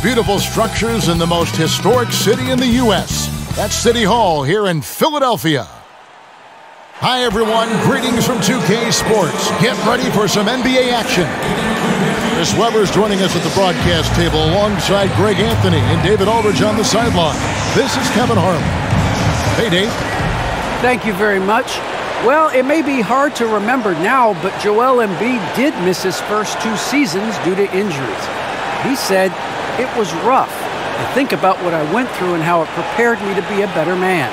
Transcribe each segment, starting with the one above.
beautiful structures in the most historic city in the U.S. That's City Hall here in Philadelphia. Hi, everyone. Greetings from 2K Sports. Get ready for some NBA action. Chris Webber's joining us at the broadcast table alongside Greg Anthony and David Aldridge on the sideline. This is Kevin Harlan. Hey, Dave. Thank you very much. Well, it may be hard to remember now, but Joel Embiid did miss his first 2 seasons due to injuries. He said, "It was rough. I think about what I went through and how it prepared me to be a better man.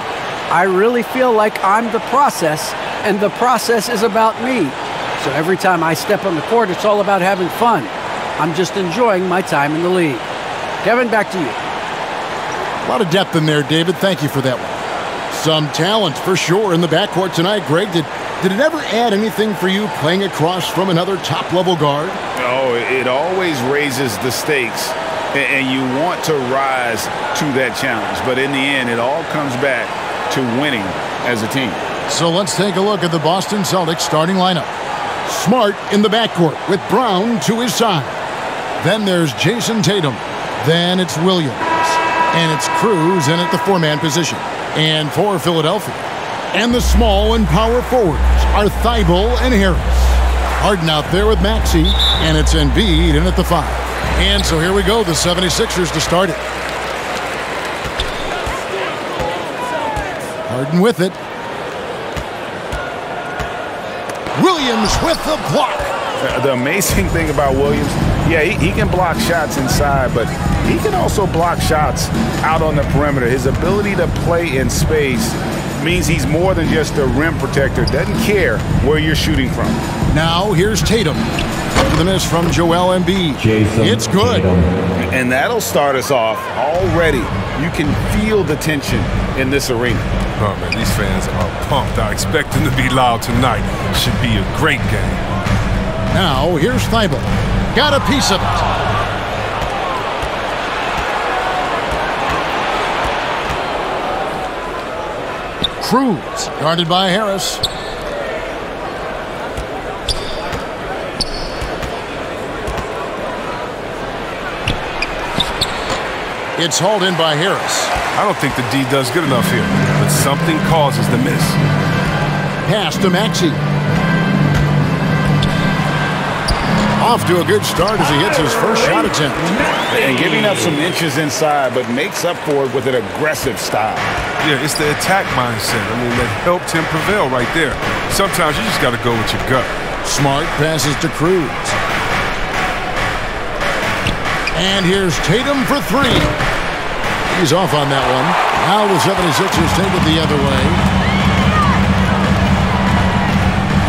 I really feel like I'm the process, and the process is about me. So every time I step on the court, it's all about having fun. I'm just enjoying my time in the league." Kevin, back to you. A lot of depth in there, David. Thank you for that one. Some talent for sure in the backcourt tonight. Greg, did it ever add anything for you playing across from another top-level guard? Oh, it always raises the stakes, and you want to rise to that challenge. But in the end, it all comes back to winning as a team. So let's take a look at the Boston Celtics starting lineup. Smart in the backcourt with Brown to his side. Then there's Jason Tatum. Then it's Williams. And it's Cruz in at the 4-man position. And for Philadelphia. And the small and power forwards are Thibault and Harris. Harden out there with Maxey. And it's Embiid in at the 5. And so here we go, the 76ers to start it. Harden with it. Williams with the block. The amazing thing about Williams, yeah, he can block shots inside, but he can also block shots out on the perimeter. His ability to play in space means he's more than just a rim protector. Doesn't care where you're shooting from. Now here's Tatum. The miss from Joel Embiid. It's good. And that'll start us off already. You can feel the tension in this arena. Oh, man, these fans are pumped. I expect them to be loud tonight. Should be a great game. Now, here's Thibault. Got a piece of it. Cruz, guarded by Harris. It's hauled in by Harris. I don't think the D does good enough here, but something causes the miss. Pass to Maxey. Off to a good start as he hits his first shot attempt. And giving up some inches inside, but makes up for it with an aggressive style. Yeah, it's the attack mindset. I mean, that helped him prevail right there. Sometimes you just got to go with your gut. Smart passes to Cruz. And here's Tatum for 3. He's off on that one. Now the 76ers take it the other way.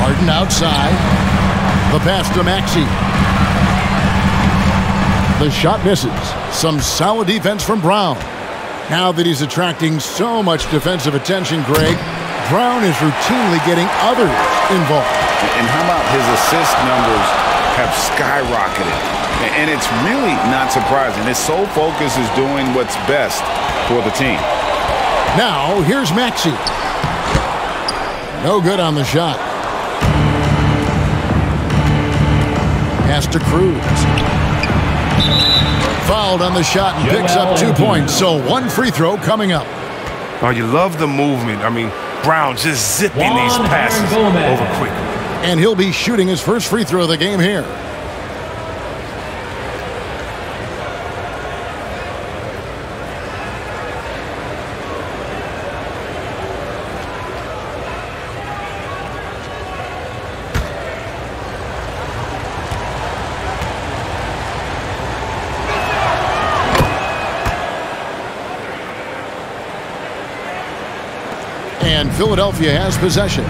Harden outside. The pass to Maxey. The shot misses. Some solid defense from Brown. Now that he's attracting so much defensive attention, Greg, Brown is routinely getting others involved. And how about his assist numbers have skyrocketed? And it's really not surprising. His sole focus is doing what's best for the team. Now, here's Maxey. No good on the shot. Pass to Cruz. Fouled on the shot and picks up 2 points. So 1 free throw coming up. Oh, you love the movement. I mean, Brown just zipping these passes over quickly. And he'll be shooting his first free throw of the game here. And Philadelphia has possession.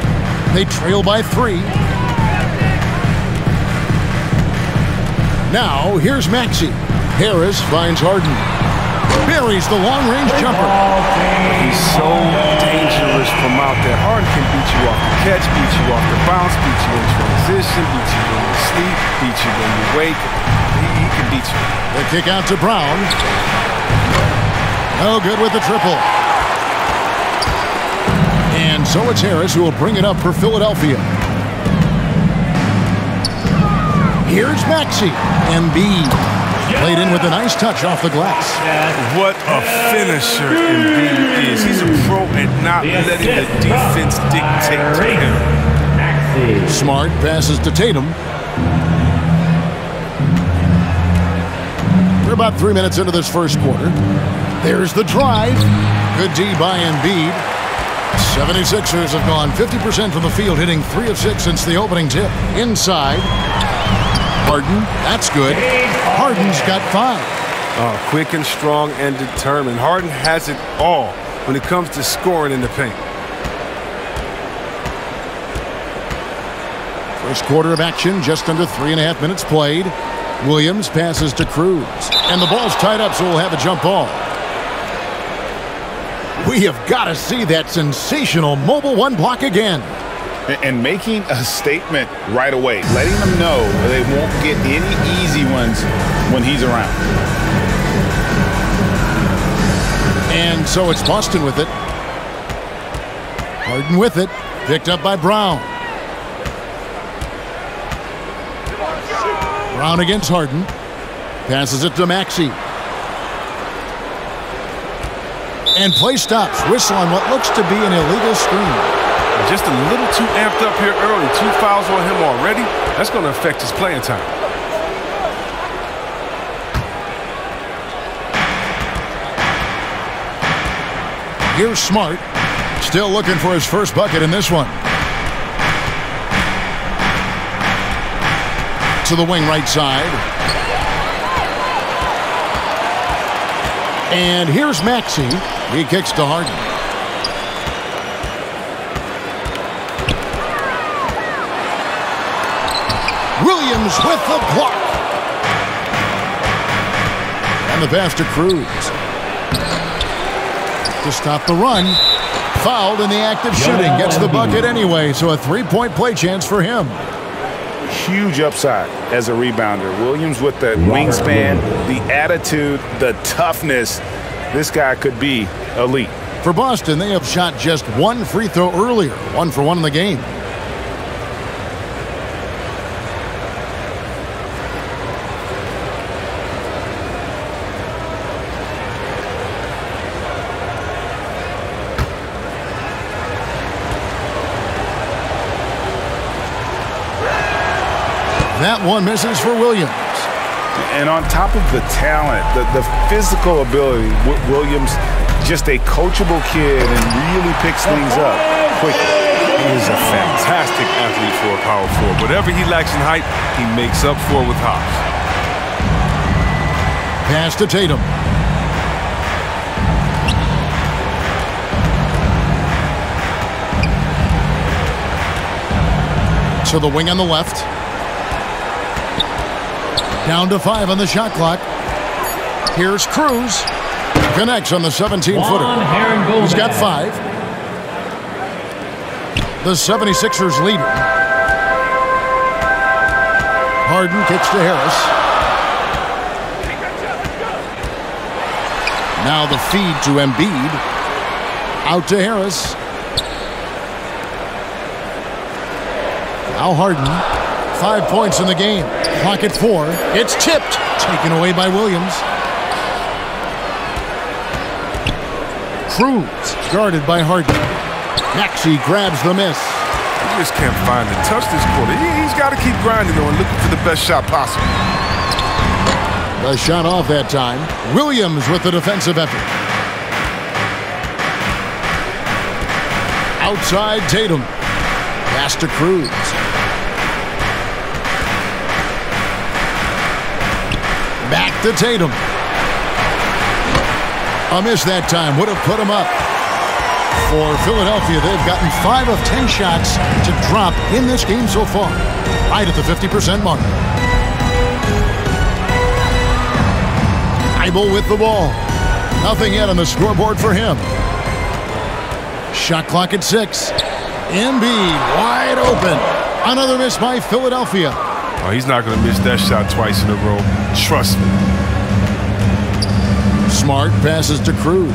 They trail by 3. Now, here's Maxey. Harris finds Harden. Buries the long-range jumper. He's so dangerous from out there. Harden can beat you off the catch, beat you off the bounce, beat you in transition, beat you when you sleep, beat you when you wake. He can beat you. The kick out to Brown. No good with the triple. And so it's Harris who will bring it up for Philadelphia. Here's Maxey. Embiid. Played in with a nice touch off the glass. What a finisher Embiid is. He's a pro at not letting the defense dictate to him. Smart passes to Tatum. We're about 3 minutes into this first quarter. There's the drive. Good D by Embiid. 76ers have gone 50% from the field, hitting 3 of 6 since the opening tip. Inside. Harden, that's good. Harden's got 5. Quick and strong and determined. Harden has it all when it comes to scoring in the paint. First quarter of action, just under 3.5 minutes played. Williams passes to Cruz. And the ball's tied up, so we'll have a jump ball. We have got to see that sensational mobile one block again. And making a statement right away, letting them know they won't get any easy ones when he's around. And so it's Boston with it. Harden with it. Picked up by Brown. Brown against Harden. Passes it to Maxey. And play stops. Whistle on what looks to be an illegal screen. Just a little too amped up here early. 2 fouls on him already. That's going to affect his playing time. Here's Smart. Still looking for his first bucket in this one. To the wing right side. And here's Maxey. He kicks to Harden. Williams with the block. And the pass to Cruz. To stop the run. Fouled in the act of shooting. Gets the bucket anyway, so a 3-point play chance for him. Huge upside as a rebounder. Williams with the wingspan, the attitude, the toughness. This guy could be elite. For Boston, they have shot just 1 free throw earlier. 1 for 1 in the game. That one misses for Williams. And on top of the talent, the physical ability, Williams, just a coachable kid and really picks things up quickly. He is a fantastic athlete for a power forward. Whatever he lacks in height, he makes up for with hops. Pass to Tatum. To the wing on the left. Down to 5 on the shot clock. Here's Cruz. Connects on the 17-footer. He's got 5. The 76ers lead. Harden kicks to Harris. Now the feed to Embiid. Out to Harris. Now Harden. 5 points in the game. Clock at 4. It's tipped. Taken away by Williams. Cruz guarded by Harden. Maxey grabs the miss. He just can't find the touch this quarter. He's got to keep grinding though and looking for the best shot possible. The shot off that time. Williams with the defensive effort. Outside Tatum. Pass to Cruz. Back to Tatum. A miss that time would have put him up. For Philadelphia, they've gotten 5 of 10 shots to drop in this game so far. Right at the 50% mark. Eibel with the ball. Nothing yet on the scoreboard for him. Shot clock at 6. Embiid wide open. Another miss by Philadelphia. Oh, he's not going to miss that shot twice in a row. Trust me. Smart passes to Cruz.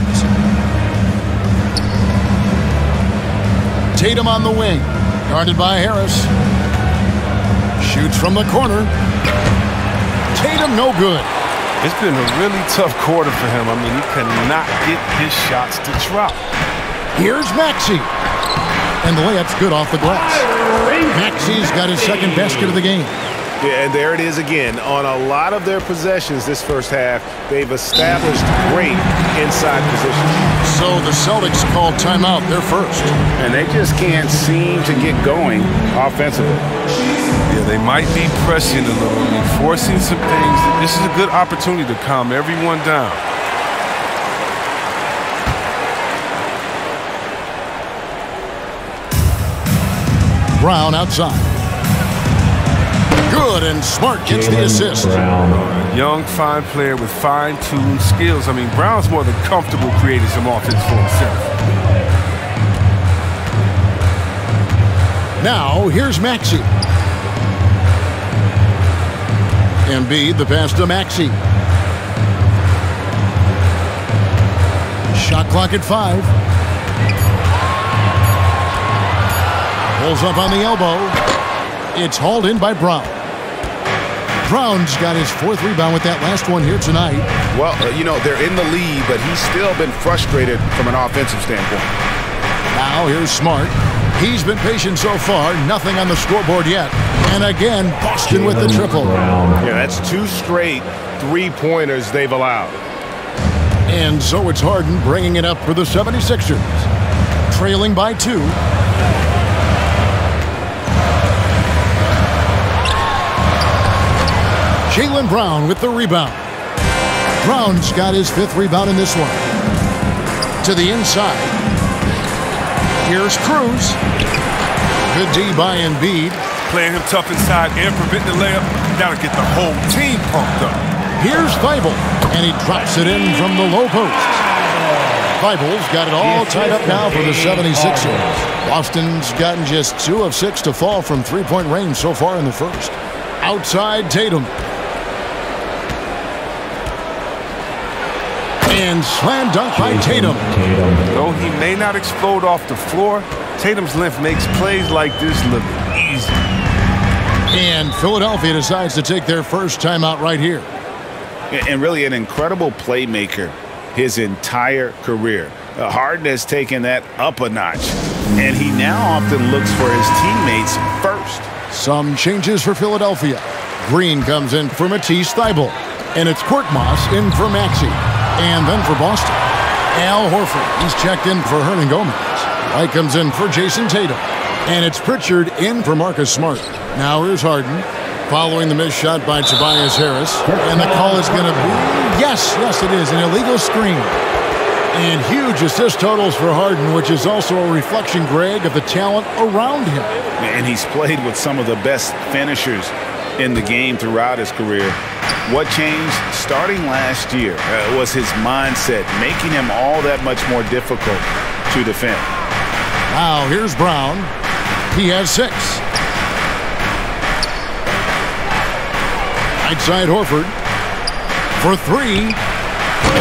Tatum on the wing. Guarded by Harris. Shoots from the corner. Tatum no good. It's been a really tough quarter for him. I mean, he cannot get his shots to drop. Here's Maxey. And the layup's good off the glass. Maxey's got his second basket of the game. Yeah, and there it is again. On a lot of their possessions this first half, they've established great inside positions. So the Celtics called timeout, their first. And they just can't seem to get going offensively. Yeah, they might be pressing a little, forcing some things. This is a good opportunity to calm everyone down. Brown outside. Good, and Smart gets the assist. A young, fine player with fine-tuned skills. I mean, Brown's more than comfortable creating some offense for himself. Now, here's Maxey. Embiid, the pass to Maxey. Shot clock at 5. Pulls up on the elbow. It's hauled in by Brown. Brown's got his 4th rebound with that last one here tonight. Well, they're in the lead, but he's still been frustrated from an offensive standpoint. Now here's Smart. He's been patient so far. Nothing on the scoreboard yet. And again, Boston with the triple. Yeah, that's 2 straight 3-pointers they've allowed. And so it's Harden bringing it up for the 76ers. Trailing by 2. Jaylen Brown with the rebound. Brown's got his 5th rebound in this one. To the inside. Here's Cruz. Good D by Embiid. Playing him tough inside and preventing the layup. That'll get the whole team pumped up. Here's Thibault, and he drops it in from the low post. Thibault's got it all tied up now for the 76ers. Boston's gotten just 2 of 6 to fall from 3-point range so far in the first. Outside Tatum. And slam dunk by Tatum. Though he may not explode off the floor, Tatum's length makes plays like this look easy. And Philadelphia decides to take their first timeout right here. And really an incredible playmaker his entire career. Harden has taken that up a notch, and he now often looks for his teammates first. Some changes for Philadelphia. Green comes in for Matisse Thybulle, and it's Korkmaz in for Maxey. And then for Boston, Al Horford. He's checked in for Hernan Gomez. White comes in for Jason Tatum. And it's Pritchard in for Marcus Smart. Now here's Harden, following the missed shot by Tobias Harris. And the call is going to be, yes, it is, an illegal screen. And huge assist totals for Harden, which is also a reflection, Greg, of the talent around him. And he's played with some of the best finishers in the game throughout his career. What changed starting last year was his mindset, making him all that much more difficult to defend. Now here's Brown. He has 6. Right side Horford for 3.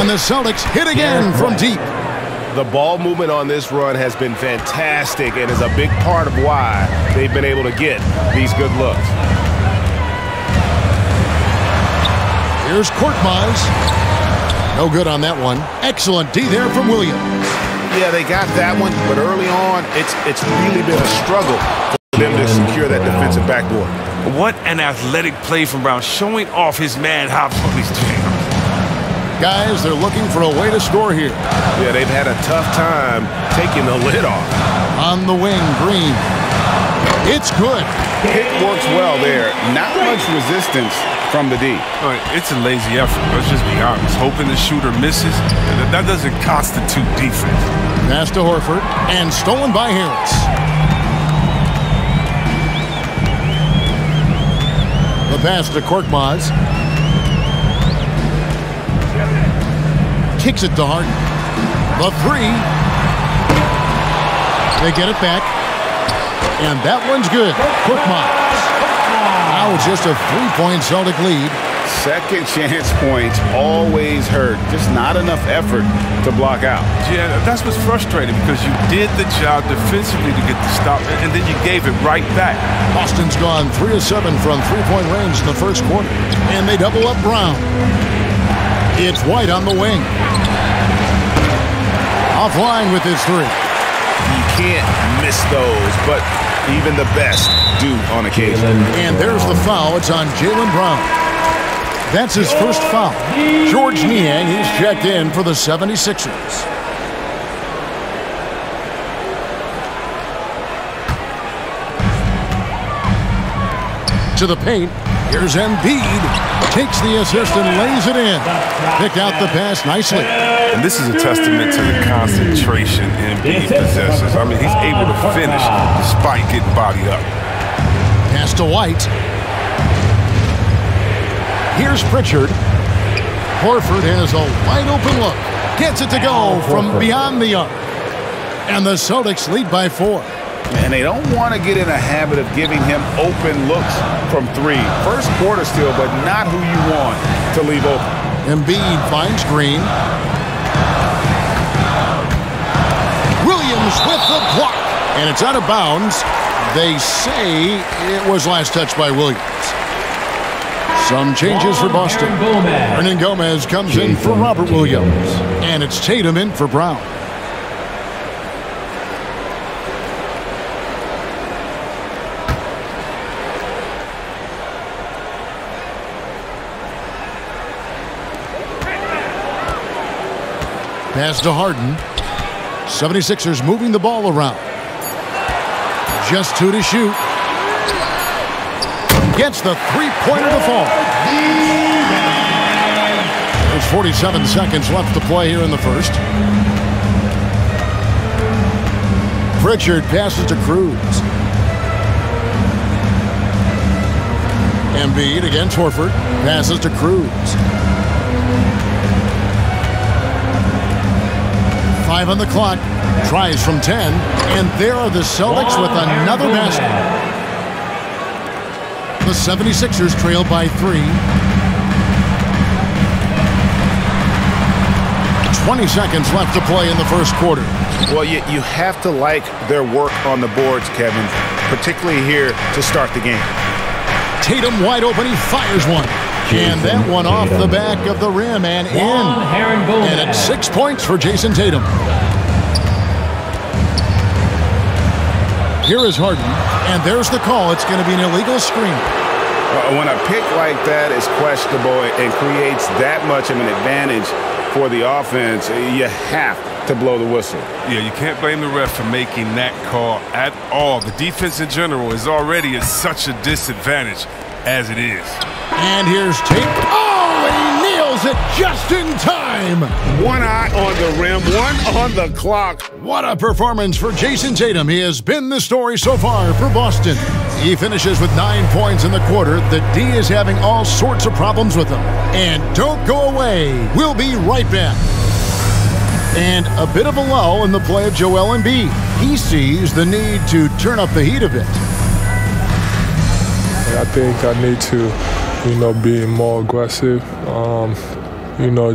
And the Celtics hit again from deep. The ball movement on this run has been fantastic and is a big part of why they've been able to get these good looks. Here's Korkmaz. No good on that one. Excellent D there from Williams. Yeah, they got that one, but early on, it's really been a struggle for them to secure that defensive backboard. What an athletic play from Brown, showing off his mad hops on these jams. Guys, they're looking for a way to score here. Yeah, they've had a tough time taking the lid off. On the wing, Green. It's good. Pick works well there. Not much resistance from the D. It's a lazy effort. Let's just be honest. Hoping the shooter misses, that doesn't constitute defense. Pass to Horford, and stolen by Harris. The pass to Korkmaz. Kicks it to Harden. The 3. They get it back. And that one's good. Korkmaz. Now it's just a 3-point Celtic lead. Second chance points always hurt. Just not enough effort to block out. Yeah, that's what's frustrating because you did the job defensively to get the stop, and then you gave it right back. Boston's gone 3 of 7 from 3-point range in the first quarter. And they double up Brown. It's White on the wing. Offline with his three. You can't miss those, but even the best do on occasion. And there's the foul. It's on Jaylen Brown. That's his first foul. George Niang, he's checked in for the 76ers. To the paint. Here's Embiid. Takes the assist and lays it in. Pick out the pass nicely. And this is a testament to the concentration Embiid possesses. I mean, he's able to finish despite getting bodied up. Pass to White. Here's Pritchard. Horford has a wide open look. Gets it to go from beyond the arc. And the Celtics lead by 4. And they don't want to get in a habit of giving him open looks from 3. First quarter still, but not who you want to leave open. Embiid finds Green. Williams with the block. And it's out of bounds. They say it was last touched by Williams. Some changes for Boston. Hernan Gomez comes in for Robert Williams. And it's Tatum in for Brown. Pass to Harden. 76ers moving the ball around. Just 2 to shoot. Gets the three-pointer to fall. There's 47 seconds left to play here in the first. Pritchard passes to Cruz. Embiid against Horford. Passes to Cruz. 5 on the clock. Tries from 10. And there are the Celtics with another basket. The 76ers trail by 3. 20 seconds left to play in the first quarter. Well, you have to like their work on the boards, Kevin, particularly here to start the game. Tatum wide open. He fires one. And that one off the back of the rim and in. And it's 6 points for Jason Tatum. Here is Harden. And there's the call. It's going to be an illegal screen. When a pick like that is questionable and creates that much of an advantage for the offense, you have to blow the whistle. Yeah, you can't blame the ref for making that call at all. The defense in general is already at such a disadvantage as it is. And here's Tate. Oh, he nails it just in time. One eye on the rim, one on the clock. What a performance for Jason Tatum. He has been the story so far for Boston. He finishes with 9 points in the quarter. The D is having all sorts of problems with him. And don't go away. We'll be right back. And a bit of a lull in the play of Joel Embiid. He sees the need to turn up the heat a bit. I think I need to, be more aggressive.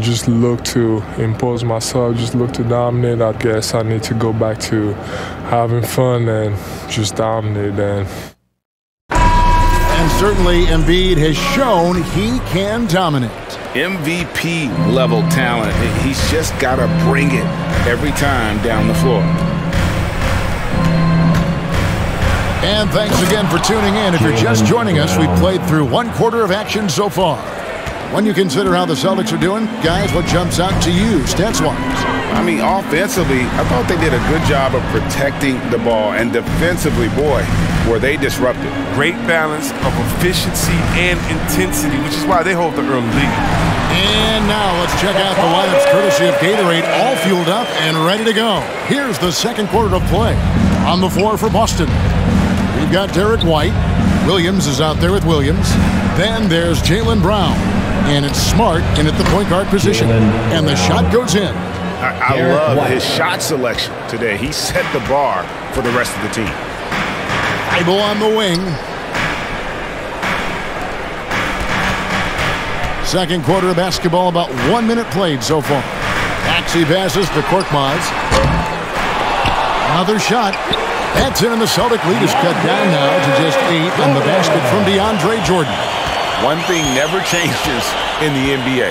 Just look to impose myself, just look to dominate. I guess I need to go back to having fun and just dominate. And certainly Embiid has shown he can dominate. MVP level talent. He's just got to bring it every time down the floor. And thanks again for tuning in. If you're just joining us, we've played through 1 quarter of action so far. When you consider how the Celtics are doing, guys, what jumps out to you, stats-wise? I mean, offensively, I thought they did a good job of protecting the ball. And defensively, boy, were they disruptive. Great balance of efficiency and intensity, which is why they hold the early lead. And now let's check out the lineups courtesy of Gatorade, all fueled up and ready to go. Here's the second quarter of play. On the floor for Boston, we've got Derek White. Williams is out there with Williams. Then there's Jaylen Brown. And it's Smart in at the point guard position. And the shot goes in. I love his shot selection today. He set the bar for the rest of the team. Bible on the wing. Second quarter of basketball, about 1 minute played so far. Maxey passes to Korkmaz. Another shot. That's in, and the Celtic lead is cut down now to just 8, and the basket from DeAndre Jordan. One thing never changes in the NBA.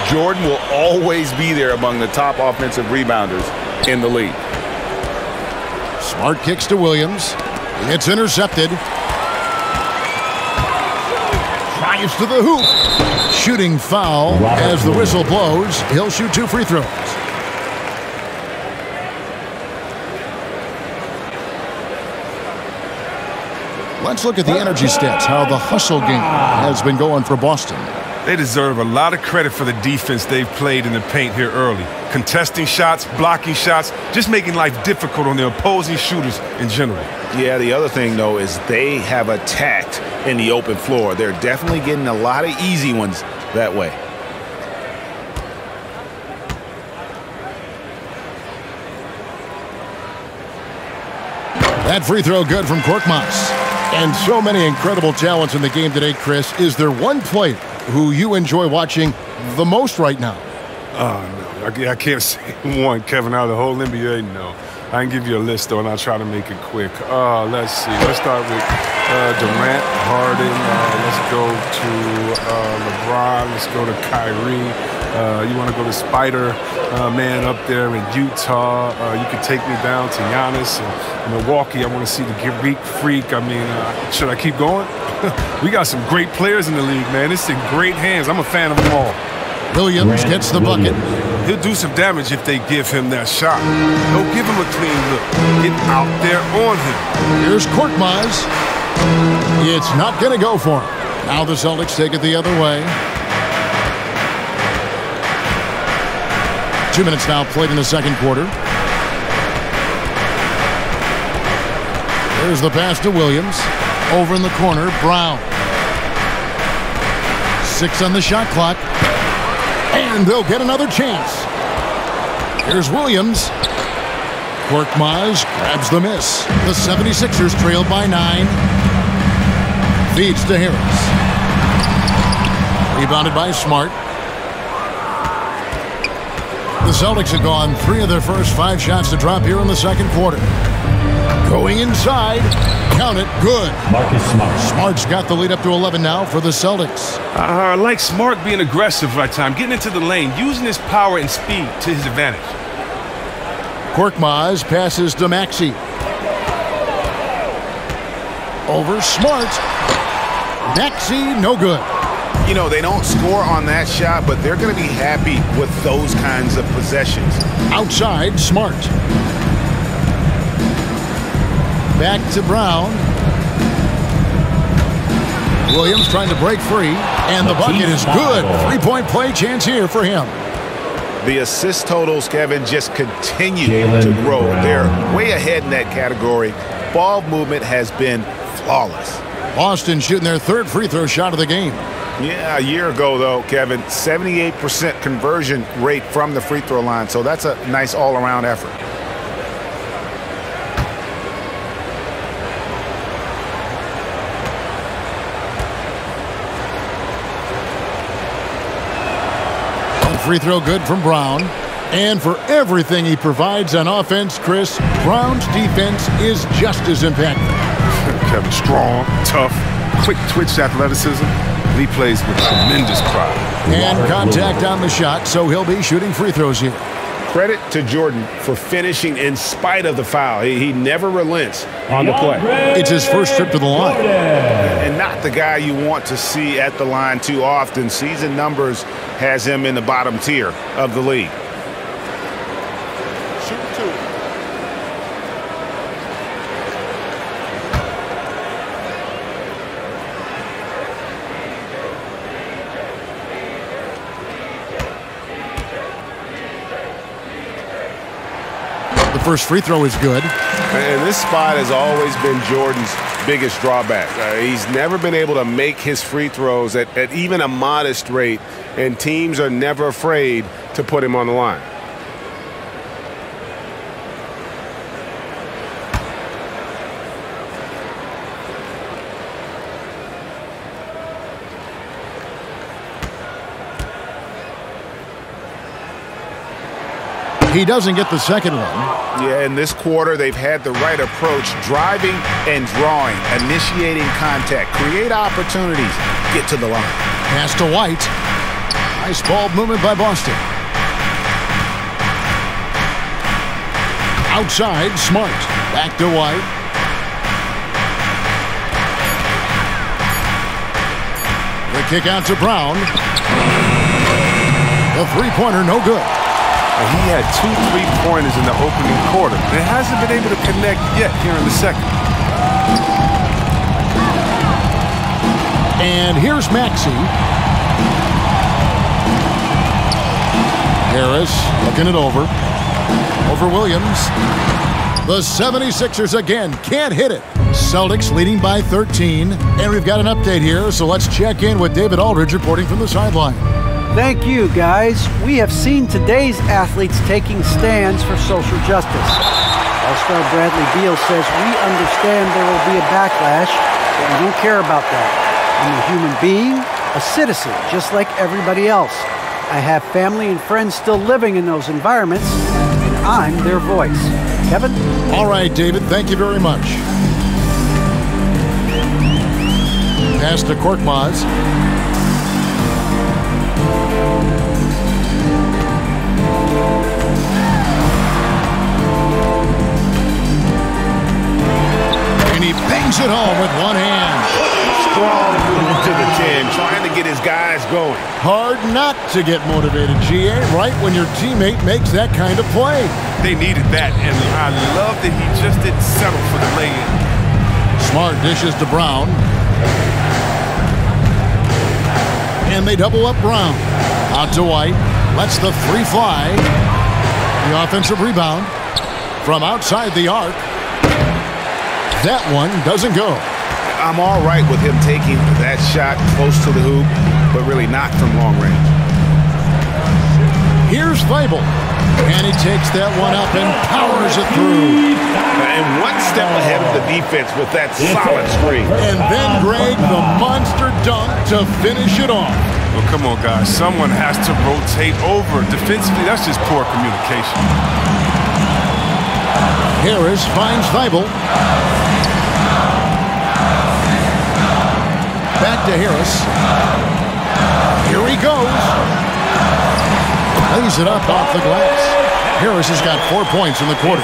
Jordan will always be there among the top offensive rebounders in the league. Smart kicks to Williams. It's intercepted. Drives to the hoop. Shooting foul as the whistle blows. He'll shoot 2 free throws. Let's look at the energy stats, how the hustle game has been going for Boston. They deserve a lot of credit for the defense they've played in the paint here early. Contesting shots, blocking shots, just making life difficult on the opposing shooters in general. Yeah, the other thing, though, is they have attacked in the open floor. They're definitely getting a lot of easy ones that way. That free throw good from Korkmaz. And so many incredible talents in the game today, Chris. Is there one player who you enjoy watching the most right now? Oh, no. I can't say one, Kevin, out of the whole NBA, no. I can give you a list, though, and I'll try to make it quick. Let's see. Let's start with Durant, Harden. Let's go to LeBron. Let's go to Kyrie. You want to go to Spider-Man up there in Utah. You can take me down to Giannis. In Milwaukee, I want to see the Greek Freak. I mean, should I keep going? We got some great players in the league, man. It's in great hands. I'm a fan of them all. Williams gets the bucket. He'll do some damage if they give him that shot. Don't give him a clean look. Get out there on him. Here's Korkmaz. It's not going to go for him. Now the Celtics take it the other way. 2 minutes now played in the second quarter. There's the pass to Williams. Over in the corner, Brown. 6 on the shot clock. And they'll get another chance. Here's Williams. Korkmaz grabs the miss. The 76ers trail by 9. Feeds to Harris. Rebounded by Smart. The Celtics have gone 3 of their first 5 shots to drop here in the second quarter. Going inside. Count it. Good. Marcus Smart. Smart's got the lead up to 11 now for the Celtics. I like Smart being aggressive right time, getting into the lane, using his power and speed to his advantage. Korkmaz passes to Maxey. Over Smart. Maxey, no good. You know, they don't score on that shot, but they're going to be happy with those kinds of possessions. Outside, Smart. Back to Brown. Williams trying to break free, and the bucket is good. 3-point play chance here for him. The assist totals, Kevin, just continue to grow. They're way ahead in that category. Ball movement has been flawless. Boston shooting their 3rd free throw shot of the game. Yeah, a year ago, though, Kevin, 78% conversion rate from the free throw line. So that's a nice all-around effort. Free throw good from Brown. And for everything he provides on offense, Chris, Brown's defense is just as impactful. Kevin, strong, tough, quick twitch athleticism. And he plays with tremendous pride. And contact on the shot, so he'll be shooting free throws here. Credit to Jordan for finishing in spite of the foul. He never relents on the play. It's his first trip to the line. And not the guy you want to see at the line too often. Season numbers has him in the bottom tier of the league. Shoot 2. The first free throw is good. And this spot has always been Jordan's biggest drawback. He's never been able to make his free throws at even a modest rate, and teams are never afraid to put him on the line. He doesn't get the second one. Yeah, in this quarter, they've had the right approach, driving and drawing, initiating contact, create opportunities, get to the line. Pass to White. Nice ball movement by Boston. Outside, Smart. Back to White. The kick out to Brown. The three-pointer, no good. He had 2 3-pointers in the opening quarter. It hasn't been able to connect yet here in the second. And here's Maxey. Harris looking it over. Over Williams. The 76ers again can't hit it. Celtics leading by 13. And we've got an update here, so let's check in with David Aldridge reporting from the sideline. Thank you, guys. We have seen today's athletes taking stands for social justice. All-star Bradley Beal says, "We understand there will be a backlash, but we don't care about that. I'm a human being, a citizen, just like everybody else. I have family and friends still living in those environments, and I'm their voice." Kevin? All right, David, thank you very much. Pass to Korkmaz. And he bangs it home with one hand. Strong move to the 10, trying to get his guys going. Hard not to get motivated, GA, right when your teammate makes that kind of play. They needed that, and I love that he just didn't settle for the lay-in. Smart dishes to Brown. And they double up Brown. Out to White. Lets the three fly. The offensive rebound from outside the arc. That one doesn't go. I'm all right with him taking that shot close to the hoop, but really not from long range. Here's Fable. And he takes that one up and powers it through. And one step ahead of the defense with that solid screen. And then Greg, the monster dunk to finish it off. Well, come on, guys. Someone has to rotate over. Defensively, that's just poor communication. Harris finds Fable. Back to Harris. Here he goes. Lays it up off the glass. Harris has got 4 points in the quarter.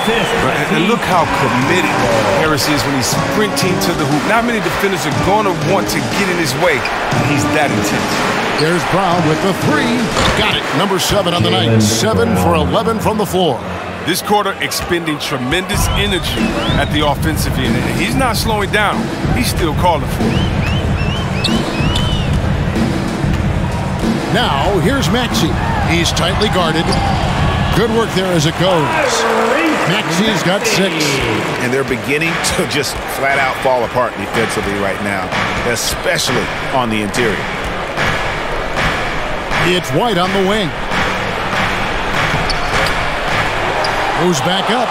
And look how committed Harris is when he's sprinting to the hoop. Not many defenders are going to want to get in his way. He's that intense. There's Brown with the three. Got it. Number 7 on the night. 7 for 11 from the floor. This quarter expending tremendous energy at the offensive end. And he's not slowing down. He's still calling for it. Now, here's Maxey. He's tightly guarded. Good work there as it goes. Maxey's got 6. And they're beginning to just flat out fall apart defensively right now, especially on the interior. It's White on the wing. Moves back up.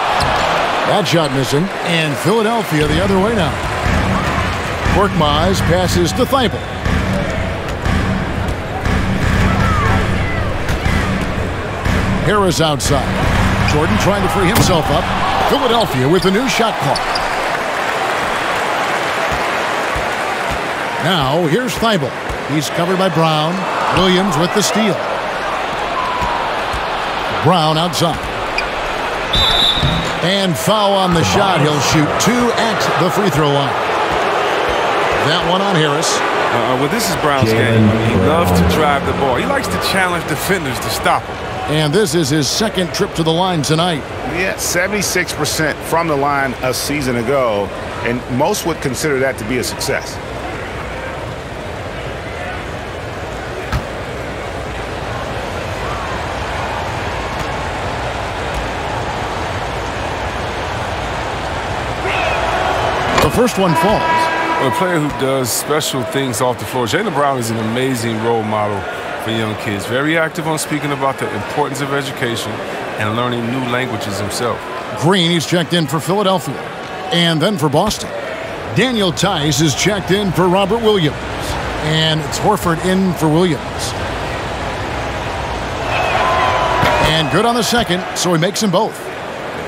That shot missing. And Philadelphia the other way now. Korkmaz passes to Thibault. Harris outside. Jordan trying to free himself up. Philadelphia with a new shot clock. Now, here's Thibault. He's covered by Brown. Williams with the steal. Brown outside. And foul on the shot. He'll shoot 2 at the free throw line. That one on Harris. Well, this is Brown's game. He loves to drive the ball. He likes to challenge defenders to stop him. And this is his second trip to the line tonight. Yeah, 76% from the line a season ago, and most would consider that to be a success. The first one falls. A player who does special things off the floor. Jaylen Brown is an amazing role model for young kids. Very active on speaking about the importance of education and learning new languages himself. Green, he's checked in for Philadelphia. And then for Boston. Daniel Tice is checked in for Robert Williams. And it's Horford in for Williams. And good on the second, so he makes them both.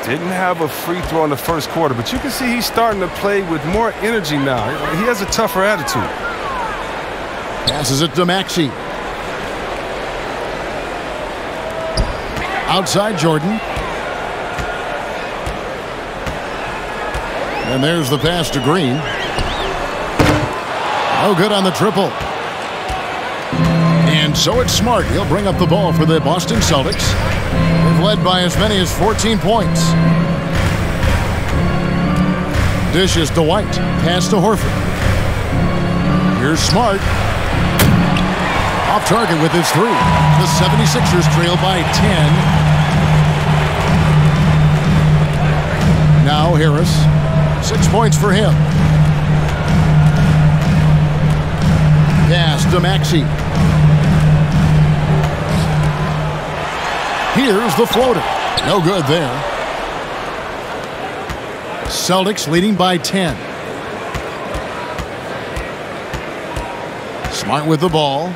Didn't have a free throw in the first quarter, but you can see he's starting to play with more energy now. He has a tougher attitude. Passes it to Maxey. Outside Jordan. And there's the pass to Green. No good on the triple. And so it's Smart. He'll bring up the ball for the Boston Celtics. They've led by as many as 14 points. Dishes to White. Pass to Horford. Here's Smart. Off target with his three. The 76ers trail by 10. Now Harris. 6 points for him. Pass to Maxey. Here's the floater. No good there. Celtics leading by 10. Smart with the ball.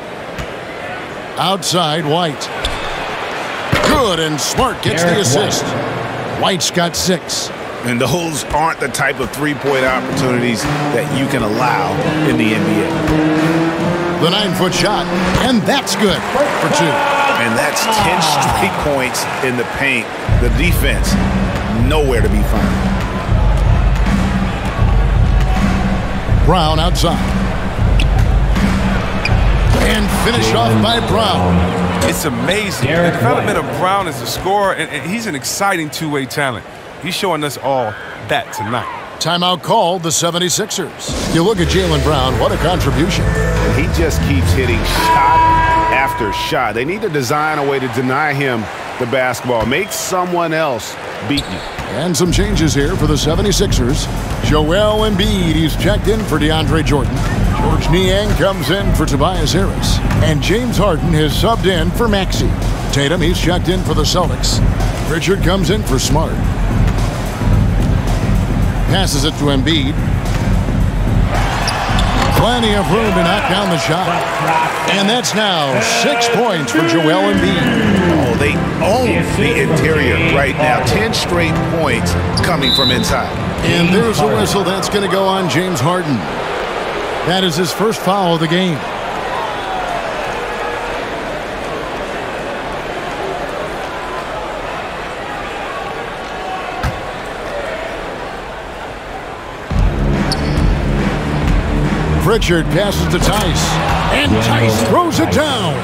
Outside White. Good, and Smart gets the assist. White's got 6. And those aren't the type of three-point opportunities that you can allow in the NBA. The 9-foot shot, and that's good for 2. And that's 10 straight points in the paint. The defense, nowhere to be found. Brown outside. And finished off by Brown. It's amazing. The development of Brown as a scorer, and he's an exciting two-way talent. He's showing us all that tonight. Timeout called the 76ers. You look at Jaylen Brown, what a contribution. He just keeps hitting shot after shot. They need to design a way to deny him the basketball. Make someone else beat you. And some changes here for the 76ers. Joel Embiid, he's checked in for DeAndre Jordan. George Niang comes in for Tobias Harris. And James Harden has subbed in for Maxey. Tatum, he's checked in for the Celtics. Pritchard comes in for Smart. Passes it to Embiid. Plenty of room to knock down the shot. And that's now 6 points for Joel Embiid. Oh, they own the interior right now. 10 straight points coming from inside. And there's a whistle that's going to go on James Harden. That is his first foul of the game. Pritchard passes to Tice. And Tice throws it down.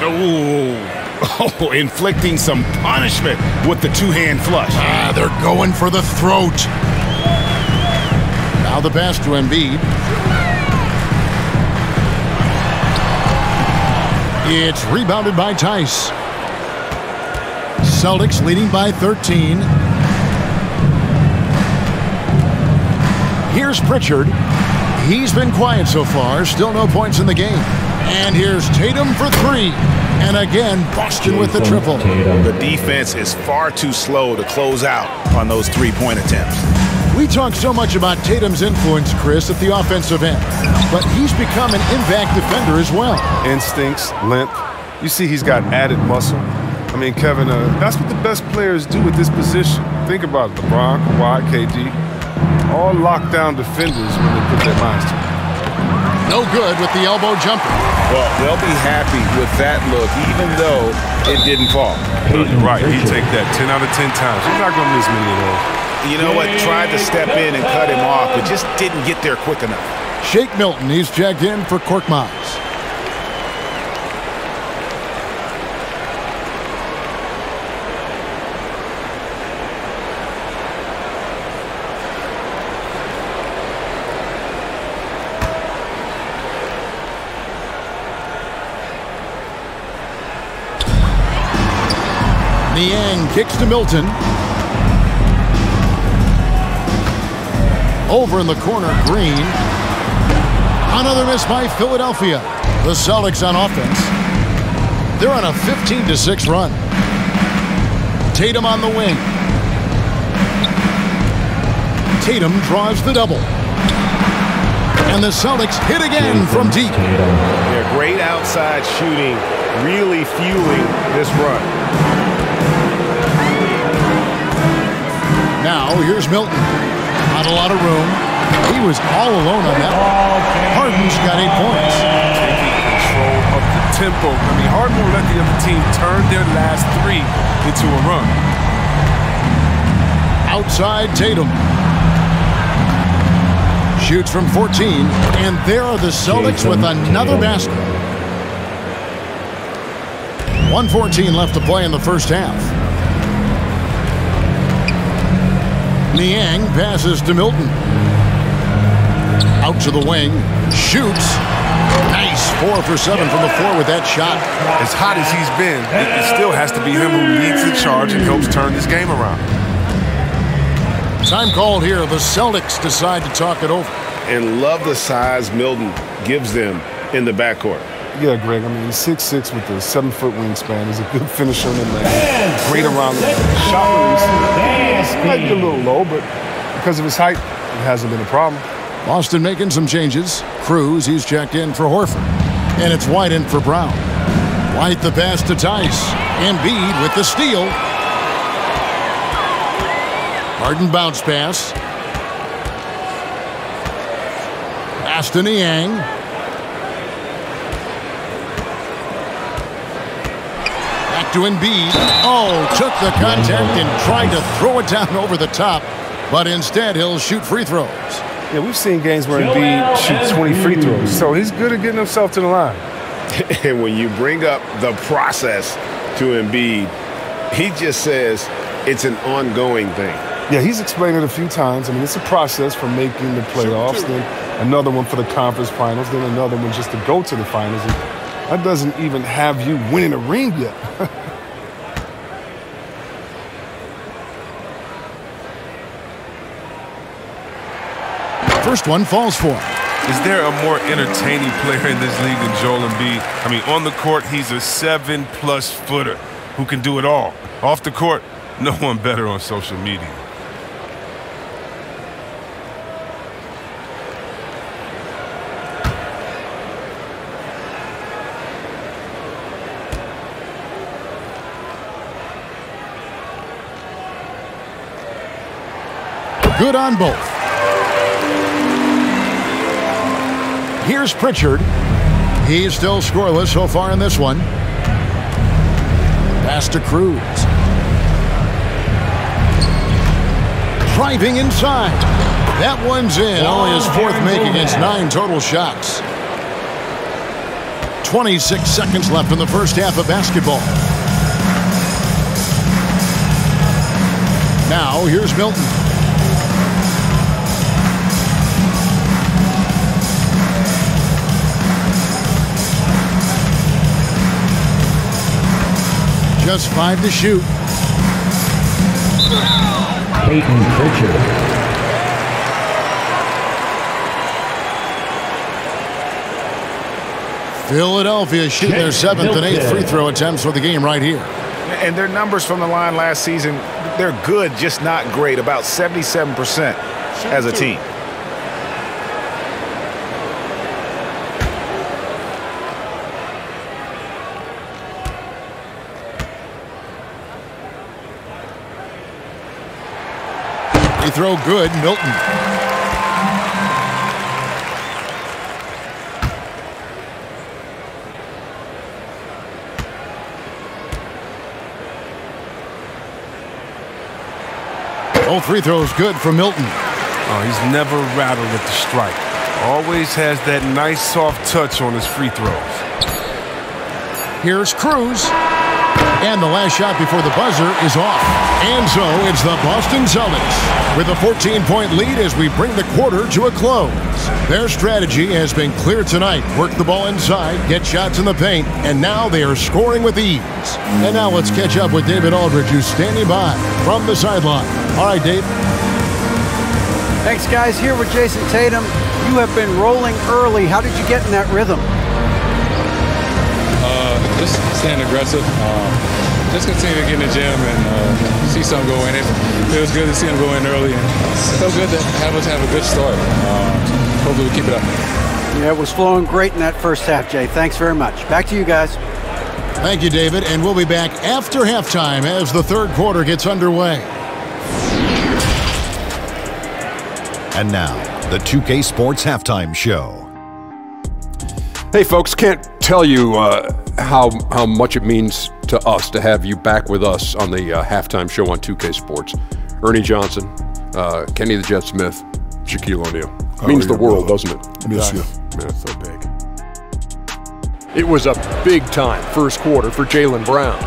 Oh, inflicting some punishment with the two-hand flush. They're going for the throat. Now the pass to Embiid. It's rebounded by Tice. Celtics leading by 13. Here's Pritchard. He's been quiet so far. Still no points in the game. And here's Tatum for 3. And again, Boston with the triple. The defense is far too slow to close out on those three-point attempts. We talk so much about Tatum's influence, Chris, at the offensive end. But he's become an impact defender as well. Instincts, length. You see he's got added muscle. I mean, Kevin, that's what the best players do at this position. Think about it. LeBron, Kawhi, KD. All lockdown defenders when they put their minds to it. No good with the elbow jumper. Well, they'll be happy with that look, even though it didn't fall. You're right. He'd take that 10 out of 10 times. He's not going to miss many of those. You know what? Tried to step in and cut him off, but just didn't get there quick enough. Shake Milton, he's checked in for Korkmaz. Niang kicks to Milton. Over in the corner, Green. Another miss by Philadelphia. The Celtics on offense. They're on a 15-6 run. Tatum on the wing. Tatum draws the double. And the Celtics hit again from deep. They're great outside shooting, really fueling this run. Now, here's Milton. Not a lot of room. He was all alone on that one. Harden's got 8 points. Taking control of the tempo. I mean, Harden will let the other team turn their last 3 into a run. Outside Tatum. Shoots from 14, and there are the Celtics with another basket. 1:14 left to play in the first half. Niang passes to Milton. Out to the wing. Shoots. Nice. 4 for 7 from the floor with that shot. As hot as he's been, it still has to be him who leads the charge and helps turn this game around. Time called here. The Celtics decide to talk it over. And love the size Milton gives them in the backcourt. Yeah, Greg. I mean, he's 6'6" with a 7-foot wingspan. He's a good finisher in the lane. Great around the shot release. It might be a little low, but because of his height, it hasn't been a problem. Boston making some changes. Cruz, he's checked in for Horford. And it's White in for Brown. White the pass to Tice. Embiid with the steal. Harden bounce pass. Pass to Niang. Back to Embiid. Oh, took the contact and tried to throw it down over the top. But instead, he'll shoot free throws. Yeah, we've seen games where Embiid shoots 20 free throws, so he's good at getting himself to the line. And when you bring up the process to Embiid, he just says it's an ongoing thing. Yeah, he's explained it a few times. I mean, it's a process from making the playoffs, then another one for the conference finals, then another one just to go to the finals. And that doesn't even have you winning a ring yet. First one falls for him. Is there a more entertaining player in this league than Joel Embiid? I mean, on the court, he's a 7+ footer who can do it all. Off the court, no one better on social media. Good on both. Here's Pritchard. He's still scoreless so far in this one. Pass to Cruz. Driving inside. That one's in. Only his fourth make against 9 total shots. 26 seconds left in the first half of basketball. Now, here's Milton. Just 5 to shoot. Peyton Pritchard. Philadelphia shooting their 7th and 8th free throw attempts for the game right here. And their numbers from the line last season, they're good, just not great. About 77% as a team. Free throw good, Milton. Both free throws good for Milton. Oh, he's never rattled at the strike. Always has that nice soft touch on his free throws. Here's Cruz. And the last shot before the buzzer is off. And so it's the Boston Celtics with a 14-point lead as we bring the quarter to a close. Their strategy has been clear tonight. Work the ball inside, get shots in the paint, and now they are scoring with ease. And now let's catch up with David Aldridge, who's standing by from the sideline. All right, Dave. Thanks, guys. Here with Jason Tatum. You have been rolling early. How did you get in that rhythm? Just staying aggressive. Just continue to get in the gym and see something go in. It feels good to see him go in early, and it felt good to have us have a good start. Hopefully we keep it up. Yeah, it was flowing great in that first half, Jay. Thanks very much. Back to you guys. Thank you, David, and we'll be back after halftime as the third quarter gets underway. And now, the 2K Sports Halftime Show. Hey, folks, can't tell you how much it means to us to have you back with us on the halftime show on 2K Sports. Ernie Johnson, Kenny the Jet Smith, Shaquille O'Neal. Means the world, doesn't it? Miss you. Yeah, so big. It was a big-time first quarter for Jaylen Brown.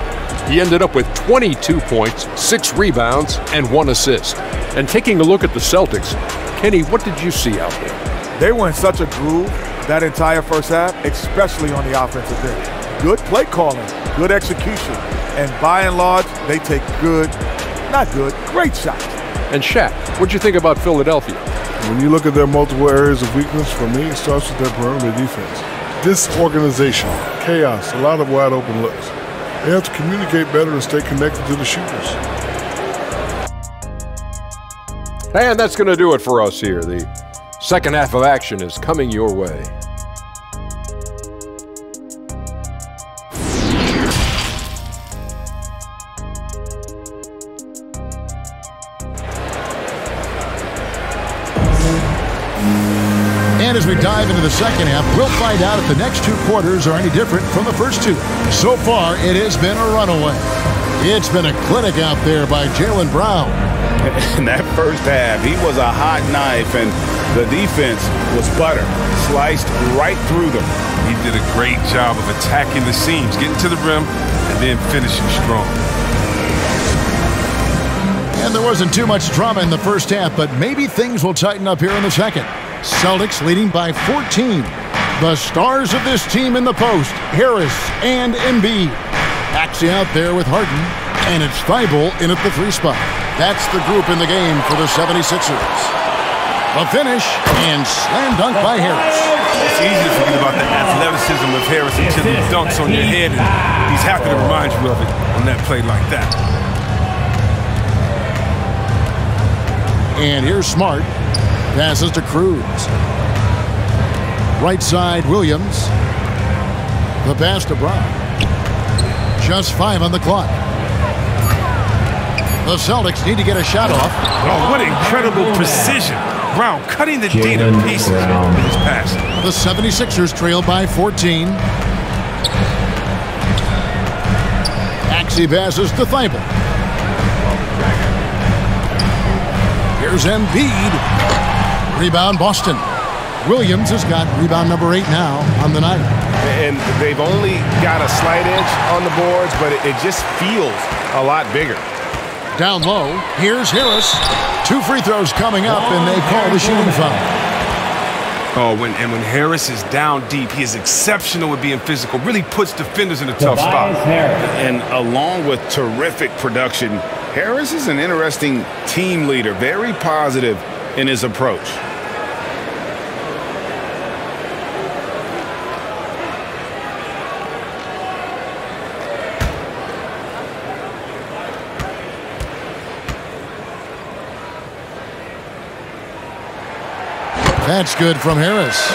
He ended up with 22 points, 6 rebounds, and 1 assist. And taking a look at the Celtics, Kenny, what did you see out there? They were in such a groove that entire first half, especially on the offensive end. Good play calling, good execution, and by and large, they take great shots. And Shaq, what'd you think about Philadelphia? When you look at their multiple areas of weakness, for me, it starts with their perimeter defense. Disorganization, chaos, a lot of wide open looks. They have to communicate better and stay connected to the shooters. And that's going to do it for us here. The second half of action is coming your way. And as we dive into the second half, we'll find out if the next 2 quarters are any different from the first 2. So far, it has been a runaway. It's been a clinic out there by Jaylen Brown. In that first half, he was a hot knife, and the defense was butter, sliced right through them. He did a great job of attacking the seams, getting to the rim, and then finishing strong. And there wasn't too much drama in the first half, but maybe things will tighten up here in the second. Celtics leading by 14. The stars of this team in the post, Harris and Embiid. Axie out there with Harden, and it's Thibault in at the 3 spot. That's the group in the game for the 76ers. The finish, and slam dunk by Harris. It's easy to forget about the athleticism of Harris until he dunks on your head, and he's happy to remind you of it on that play like that. And here's Smart. Passes to Cruz. Right side, Williams. The pass to Brown. Just 5 on the clock. The Celtics need to get a shot off. Oh, what incredible precision. Brown cutting the D to pieces with his pass. The 76ers trail by 14. Axie passes to Thibault. Here's Embiid. Rebound, Boston. Williams has got rebound number 8 now on the night. And they've only got a slight edge on the boards, but it just feels a lot bigger. Down low, here's Harris. 2 free throws coming up, and they call the shooting foul. Oh, when Harris is down deep, he is exceptional at being physical, really puts defenders in a tough spot. And along with terrific production, Harris is an interesting team leader, very positive in his approach. That's good from Harris.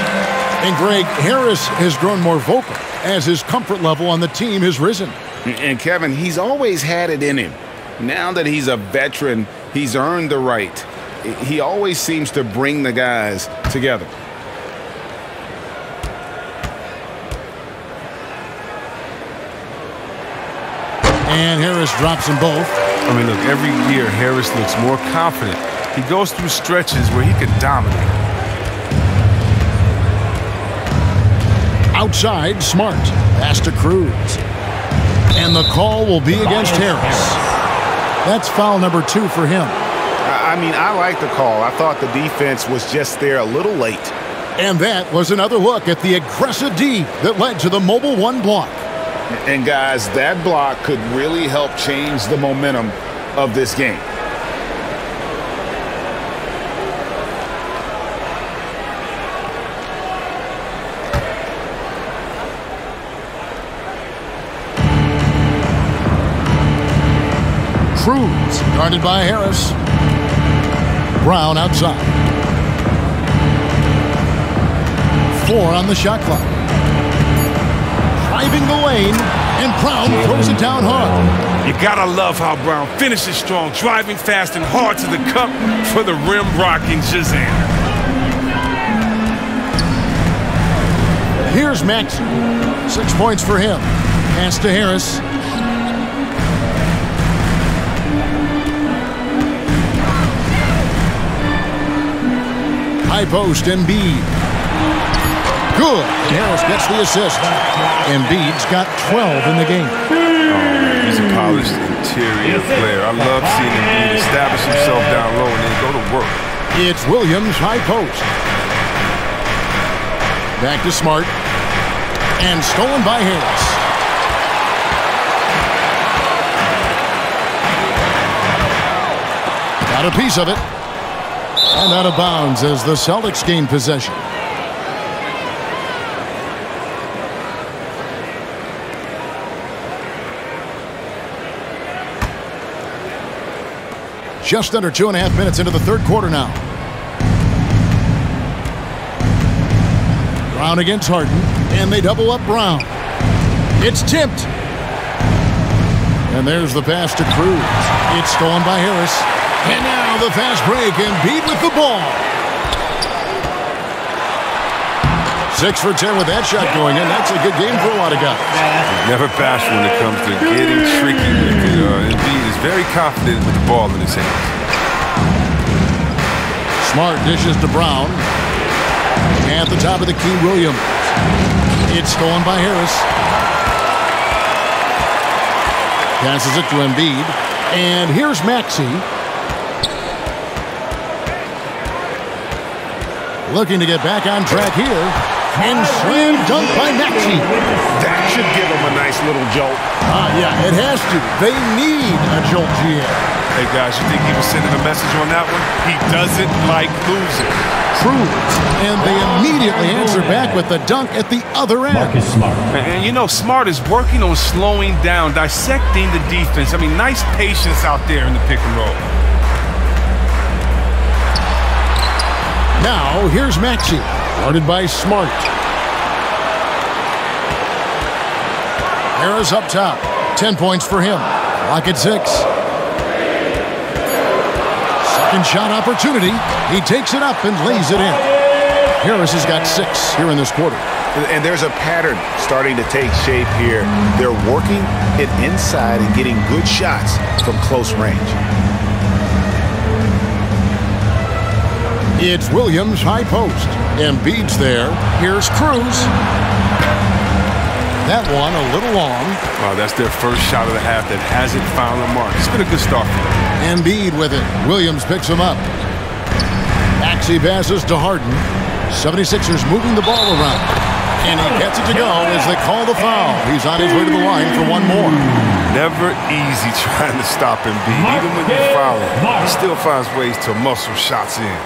And Greg, Harris has grown more vocal as his comfort level on the team has risen. And Kevin, he's always had it in him. Now that he's a veteran, he's earned the right. He always seems to bring the guys together. And Harris drops them both. I mean, look, every year Harris looks more confident. He goes through stretches where he could dominate. Outside, Smart. Pass to Cruz. And the call will be against Harris. That's foul number 2 for him. I mean, I like the call. I thought the defense was just there a little late. And that was another look at the aggressive D that led to the mobile 1 block. And guys, that block could really help change the momentum of this game. Cruz, guarded by Harris. Brown outside. 4 on the shot clock. Driving the lane, and Brown throws it down hard. You gotta love how Brown finishes strong, driving fast and hard to the cup for the rim-rocking Shazam. Here's Maxey. 6 points for him. Pass to Harris. High post, Embiid. Good. Harris gets the assist. Embiid's got 12 in the game. He's a polished interior player. I love seeing him establish himself down low and then go to work. It's Williams, high post. Back to Smart. And stolen by Harris. Got a piece of it. And out of bounds as the Celtics gain possession. Just under 2.5 minutes into the third quarter now. Brown against Harden, and they double up Brown. It's tipped. And there's the pass to Cruz. It's stolen by Harris. And now the fast break, Embiid with the ball. 6 for 10 with that shot going in. That's a good game for a lot of guys. Never bashful when it comes to getting tricky with it. Embiid is very confident with the ball in his hands. Smart dishes to Brown. At the top of the key, Williams. It's stolen by Harris. Passes it to Embiid. And here's Maxey. Looking to get back on track here. And slam dunk by Maxey. That should give him a nice little jolt. Yeah, it has to. They need a jolt, GM. Hey, guys, you think he was sending a message on that one? He doesn't like losing. Cruz. And they immediately answer back with the dunk at the other end. And you know, Smart is working on slowing down, dissecting the defense. I mean, nice patience out there in the pick and roll. Now, here's Maxey. Guarded by Smart. Harris up top. 10 points for him. Lock at 6. Second shot opportunity. He takes it up and lays it in. Harris has got 6 here in this quarter. And there's a pattern starting to take shape here. They're working it inside and getting good shots from close range. It's Williams, high post. Embiid's there. Here's Cruz. That one a little long. Wow, that's their first shot of the half that hasn't found a mark. It's been a good start for them. Embiid with it. Williams picks him up. Maxey passes to Harden. 76ers moving the ball around. And he gets it to go as they call the foul. He's on his way to the line for one more. Never easy trying to stop Embiid. Even when you foul him, he still finds ways to muscle shots in.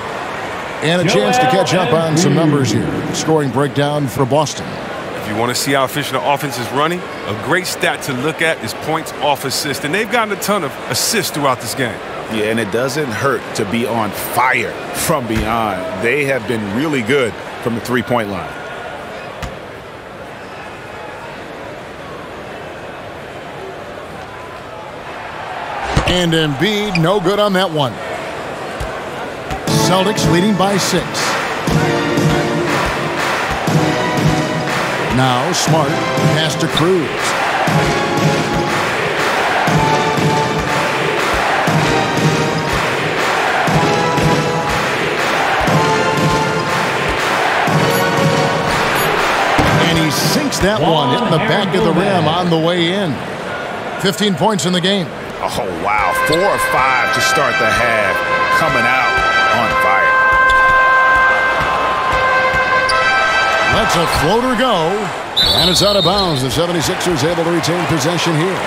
And a chance to catch up on some numbers here. Scoring breakdown for Boston. If you want to see how efficient the offense is running, a great stat to look at is points off assist. And they've gotten a ton of assists throughout this game. Yeah, and it doesn't hurt to be on fire from beyond. They have been really good from the three-point line. And Embiid, no good on that one. Celtics leading by 6. Now Smart, pass to Cruz. And he sinks that one, hitting the back of the rim on the way in. 15 points in the game. Oh, wow. 4 or 5 to start the half. Coming out on fire. Lets a floater go. And it's out of bounds. The 76ers able to retain possession here.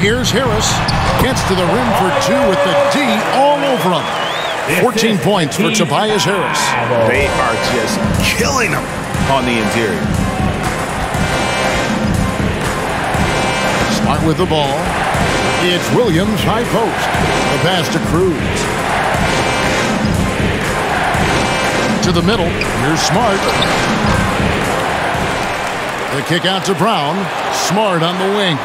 Here's Harris. Gets to the rim for 2 with the D all over him. 14 points for Tobias Harris. They are just killing him on the interior. Smart with the ball. It's Williams, high post. The pass to Cruz. To the middle. Here's Smart. The kick out to Brown. Smart on the wing.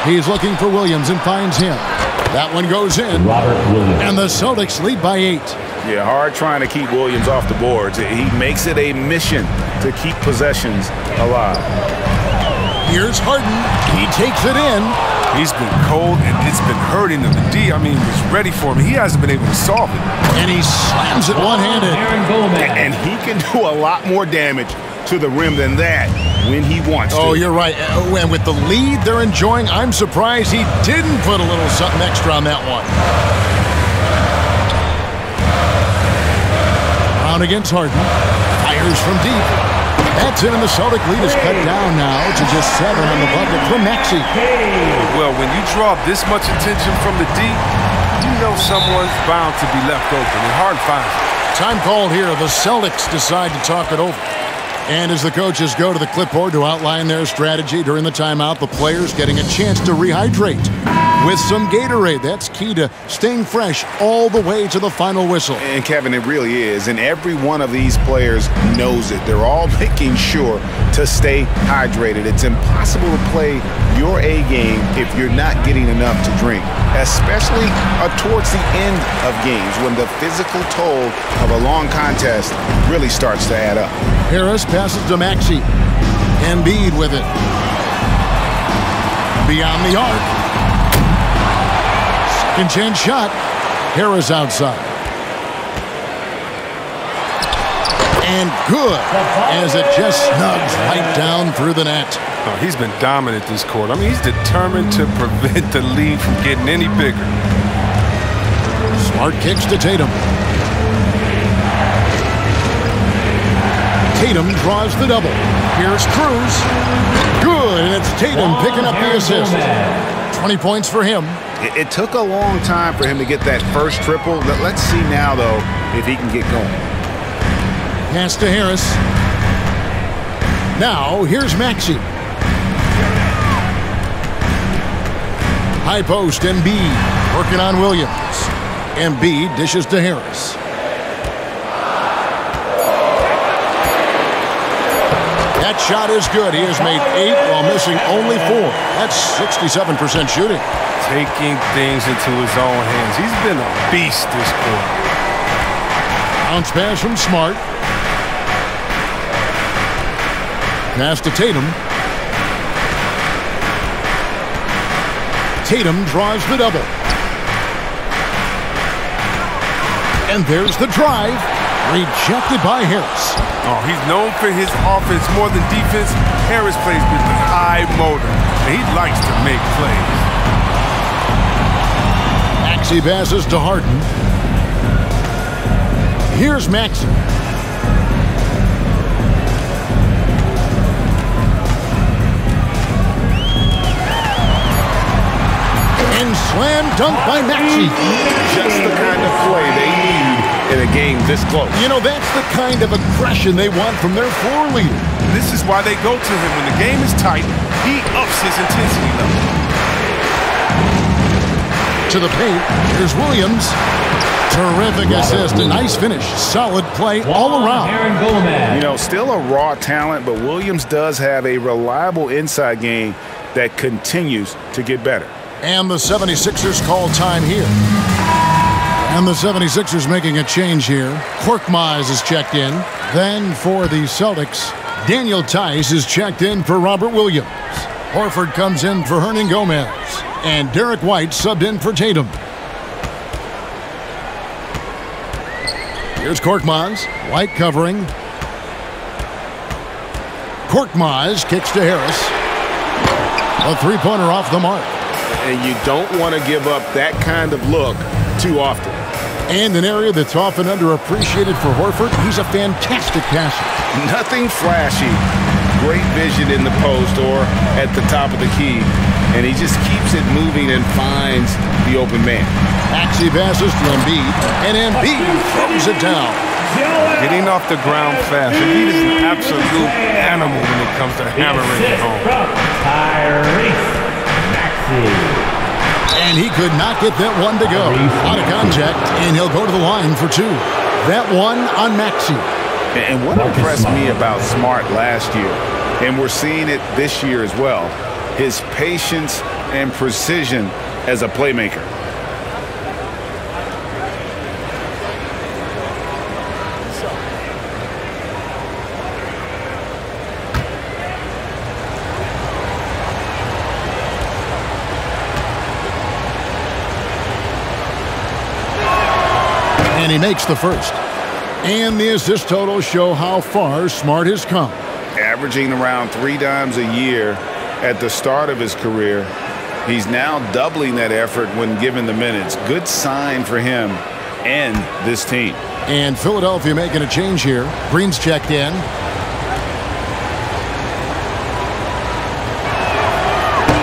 He's looking for Williams and finds him. That one goes in. And the Celtics lead by 8. Yeah, hard trying to keep Williams off the boards. He makes it a mission to keep possessions alive. Here's Harden. He takes it in. He's been cold, and it's been hurting him. The D, was ready for him. He hasn't been able to solve it. And he slams it one-handed. And he can do a lot more damage to the rim than that when he wants to. Oh, you're right. And with the lead they're enjoying, I'm surprised he didn't put a little something extra on that one. Brown against Harden. Fires from deep. That's in, and the Celtic lead is cut down now to just 7 on the bucket for Maxey. Well, when you draw this much attention from the D, you know someone's bound to be left open, and Harden finds it. Time called here. The Celtics decide to talk it over. And as the coaches go to the clipboard to outline their strategy during the timeout, the players getting a chance to rehydrate with some Gatorade. That's key to staying fresh all the way to the final whistle. And Kevin, it really is. And every one of these players knows it. They're all making sure to stay hydrated. It's impossible to play your A game if you're not getting enough to drink, especially towards the end of games when the physical toll of a long contest really starts to add up. Harris passes to Maxey. Embiid with it. Beyond the arc. Second chance shot. Harris outside. And good, as it just snugs right down through the net. Oh, he's been dominant this quarter. He's determined to prevent the lead from getting any bigger. Smart kicks to Tatum. Tatum draws the double. Here's Cruz. Good, and it's Tatum picking up the assist. 20 points for him. It took a long time for him to get that first triple. Let's see now, though, if he can get going. Pass to Harris. Now, here's Maxey. High post, Embiid working on Williams. Embiid dishes to Harris. That shot is good. He has made 8 while missing only 4. That's 67% shooting. Taking things into his own hands. He's been a beast this quarter. Bounce pass from Smart. Pass to Tatum. Tatum draws the double. And there's the drive. Rejected by Harris. Oh, he's known for his offense more than defense. Harris plays with a high motor, and he likes to make plays. Maxey passes to Harden. Here's Maxey. And slam dunk by Maxey. Just the kind of play they need in a game this close. You know, that's the kind of aggression they want from their floor leader. This is why they go to him. When the game is tight, he ups his intensity level. To the paint, here's Williams. Terrific assist, a nice finish. Solid play all around. You know, still a raw talent, but Williams does have a reliable inside game that continues to get better. And the 76ers call time here. And the 76ers making a change here. Korkmaz is checked in. Then for the Celtics, Daniel Tice is checked in for Robert Williams. Horford comes in for Hernan Gomez. And Derek White subbed in for Tatum. Here's Korkmaz. White covering. Korkmaz kicks to Harris. A three-pointer off the mark. And you don't want to give up that kind of look too often. And an area that's often underappreciated for Horford, he's a fantastic passer. Nothing flashy. Great vision in the post or at the top of the key. And he just keeps it moving and finds the open man. Maxey passes to Embiid, and Embiid throws it down. Getting off the ground fast. Embiid is an absolute animal when it comes to hammering it home. And he could not get that one to go. Out of contact, and he'll go to the line for 2. That one on Maxey. And what impressed me about Smart last year, and we're seeing it this year as well, his patience and precision as a playmaker. And he makes the first. And the assist totals show how far Smart has come. Averaging around 3 dimes a year at the start of his career. He's now doubling that effort when given the minutes. Good sign for him and this team. And Philadelphia making a change here. Breen's checked in.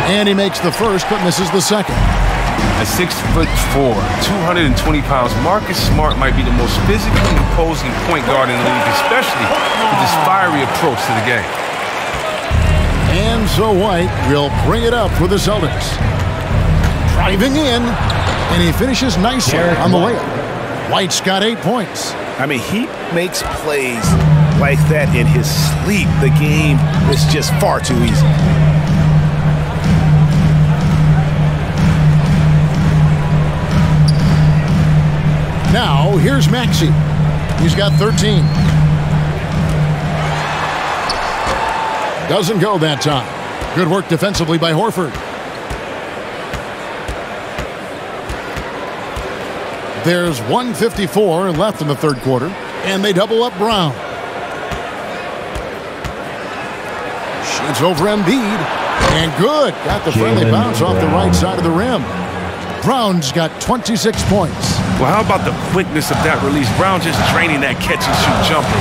And he makes the first, but misses the second. At 6'4", 220 pounds, Marcus Smart might be the most physically imposing point guard in the league, especially with his fiery approach to the game. And so White will bring it up for the Celtics. Driving in, and he finishes nicely on the layup. White's got 8 points. I mean, he makes plays like that in his sleep. The game is just far too easy. Now, here's Maxey. He's got 13. Doesn't go that time. Good work defensively by Horford. There's 1:54 left in the third quarter, and they double up Brown. Shoots over Embiid, and good. Got the friendly bounce off the right side of the rim. Brown's got 26 points. Well, how about the quickness of that release? Brown just draining that catch-and-shoot jumper.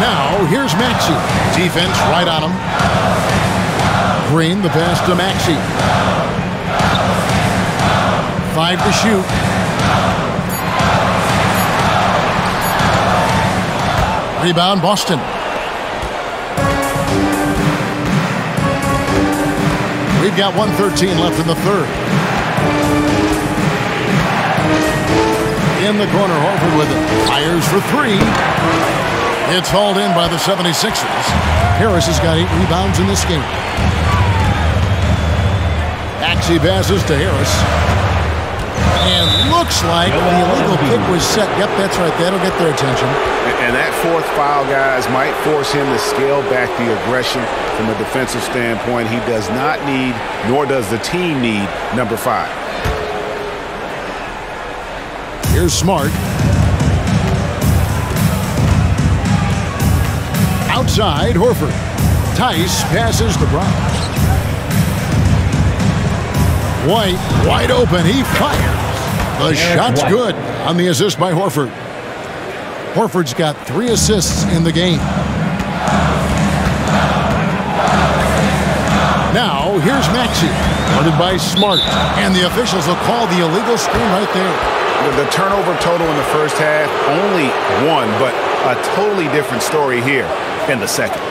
Now, here's Maxey. Defense right on him. Breen, the pass to Maxey. 5 to shoot. Rebound, Boston. We've got 1:13 left in the third. In the corner, Horford with it. Fires for 3. It's hauled in by the 76ers. Harris has got 8 rebounds in this game. Maxey passes to Harris. And looks like the illegal kick was set. Yep, that's right. That'll get their attention. And that 4th foul, guys, might force him to scale back the aggression from a defensive standpoint. He does not need, nor does the team need, number 5. Here's Smart. Outside, Horford. Tice passes to Brown. White, wide open. He fires. The shot's good on the assist by Horford. Horford's got 3 assists in the game. Now, here's Maxey. Guarded by Smart. And the officials will call the illegal screen right there. The turnover total in the first half, only 1, but a totally different story here in the second.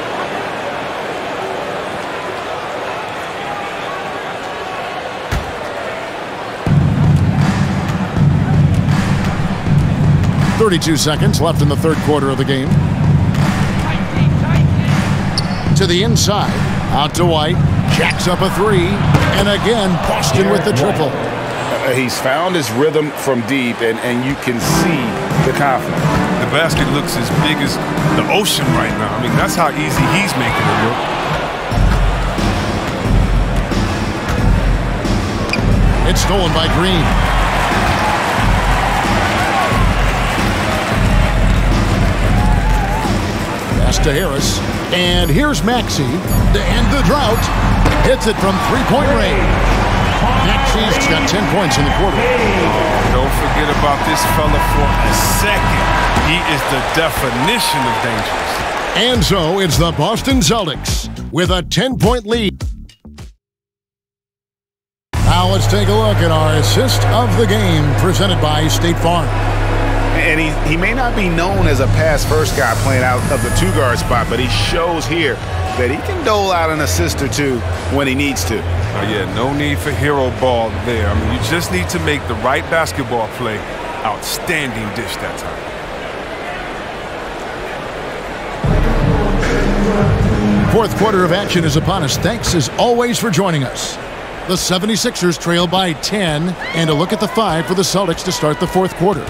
.32 seconds left in the third quarter of the game. To the inside, out to White, jacks up a 3, and again, Boston with the triple. He's found his rhythm from deep, and you can see the confidence. The basket looks as big as the ocean right now. I mean, that's how easy he's making it look. It's stolen by Green. Pass to Harris. And here's Maxey to end the drought. Hits it from 3-point range. Maxey's got 10 points in the quarter. Don't forget about this fella for a second. He is the definition of dangerous. And so it's the Boston Celtics with a 10-point lead. Now let's take a look at our assist of the game presented by State Farm. And he may not be known as a pass-first guy playing out of the 2-guard spot, but he shows here that he can dole out an assist or 2 when he needs to. Yeah, no need for hero ball there. I mean, you just need to make the right basketball play. Outstanding dish that time. Fourth quarter of action is upon us. Thanks as always for joining us. The 76ers trail by 10, and a look at the 5 for the Celtics to start the fourth quarter.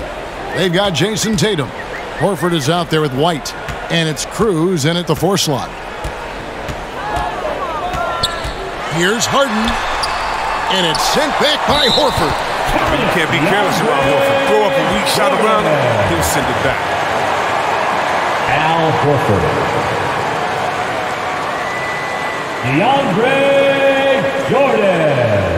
They've got Jason Tatum. Horford is out there with White, and it's Cruz in at the 4 slot. Here's Harden. And it's sent back by Horford. You can't be careless around Horford. Throw up a weak shot around him, he'll send it back. Al Horford. DeAndre Jordan.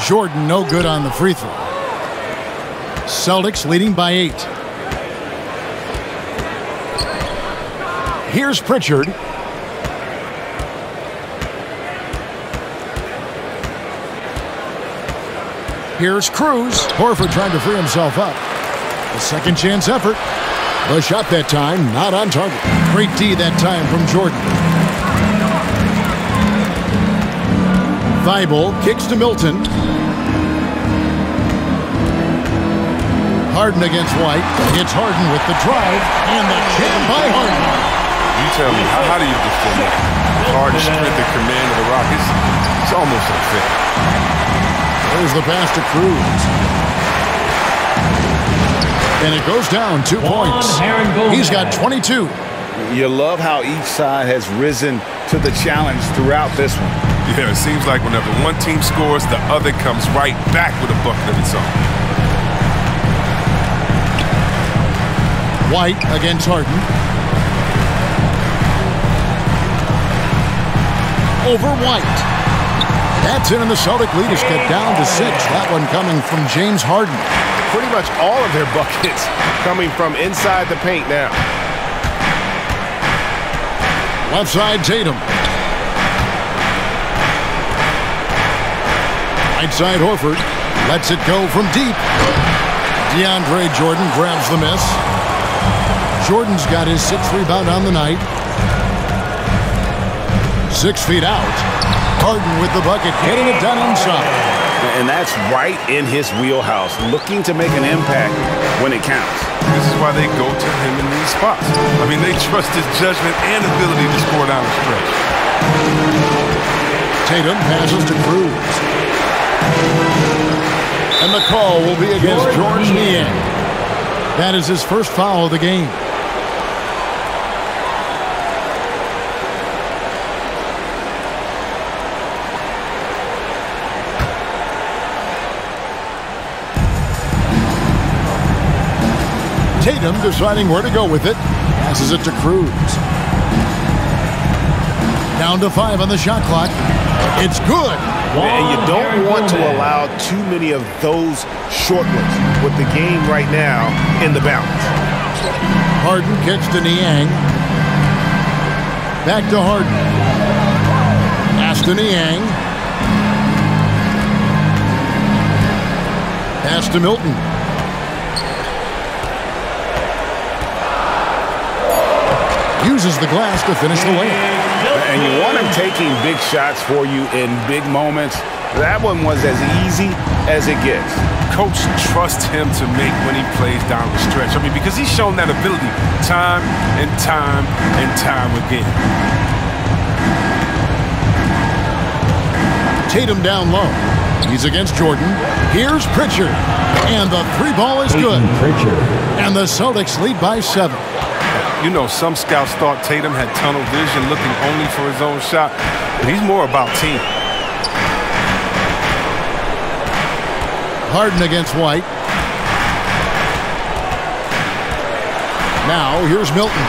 Jordan no good on the free throw. Celtics leading by 8. Here's Pritchard. Here's Cruz. Horford trying to free himself up. A second chance effort. The shot that time not on target. Great D that time from Jordan. Thibault kicks to Milton. Harden against White. It's Harden with the drive and the jam by Harden. You tell me, how do you defend that? Harden strength and command of the Rockets. It's almost unfair. There's the pass to Cruz. And it goes down 2 points. He's got 22. You love how each side has risen to the challenge throughout this one. Yeah, it seems like whenever one team scores, the other comes right back with a bucket of its own. White against Harden. Over White. That's in, and the Celtic lead is cut down to 6. That one coming from James Harden. Pretty much all of their buckets coming from inside the paint now. Left side, Tatum. Right side, Horford. Lets it go from deep. DeAndre Jordan grabs the miss. Jordan's got his 6th rebound on the night. 6 feet out. Harden with the bucket, getting it done inside. And that's right in his wheelhouse, looking to make an impact when it counts. This is why they go to him in these spots. I mean, they trust his judgment and ability to score down the stretch. Tatum passes to Cruz. And the call will be against George Niang. That is his first foul of the game. Tatum deciding where to go with it. Passes it to Cruz. Down to 5 on the shot clock. It's good. And you don't want to allow too many of those short ones with the game right now in the balance. Harden kicks to Niang. Back to Harden. Pass to Niang. Pass to Milton. Uses the glass to finish the layup. And you want him taking big shots for you in big moments. That one was as easy as it gets. Coach trusts him to make when he plays down the stretch. I mean, because he's shown that ability time and time and time again. Tatum down low. He's against Jordan. Here's Pritchard. And the 3 ball is good. And the Celtics lead by 7. You know, some scouts thought Tatum had tunnel vision, looking only for his own shot. But he's more about team. Harden against White. Now, here's Milton.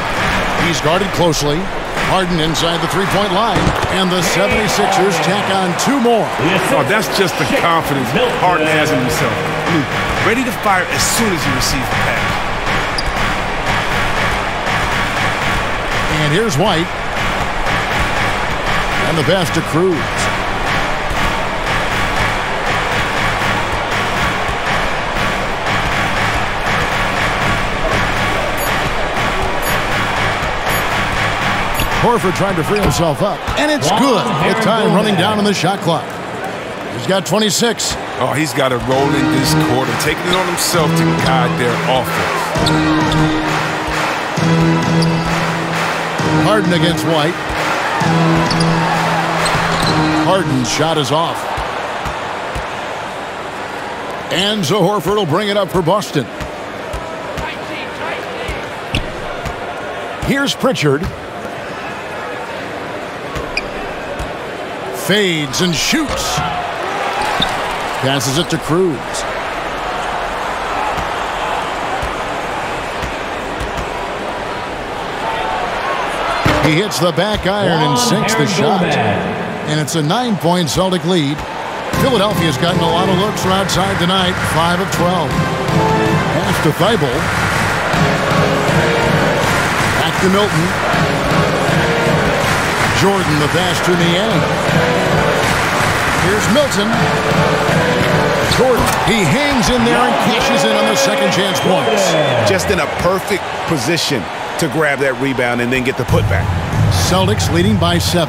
He's guarded closely. Harden inside the 3-point line. And the 76ers tack on 2 more. Oh, that's just the confidence Harden has in himself. I mean, ready to fire as soon as he receives the pass. And here's White. And the pass to Cruz. Horford trying to free himself up. And it's good with time running down on the shot clock. He's got 26. Oh, he's got to roll in this quarter, taking it on himself to guide their offense. Harden against White. Harden's shot is off. And so Horford will bring it up for Boston. Here's Pritchard. Fades and shoots. Passes it to Cruz. He hits the back iron and sinks the shot. And it's a 9-point Celtic lead. Philadelphia's gotten a lot of looks from outside tonight. 5 of 12. Pass to Thibault. Back to Milton. Jordan the pass to Niang. Here's Milton. Jordan. He hangs in there and cashes in on the second chance points. Just in a perfect position to grab that rebound and then get the putback. Celtics leading by 7.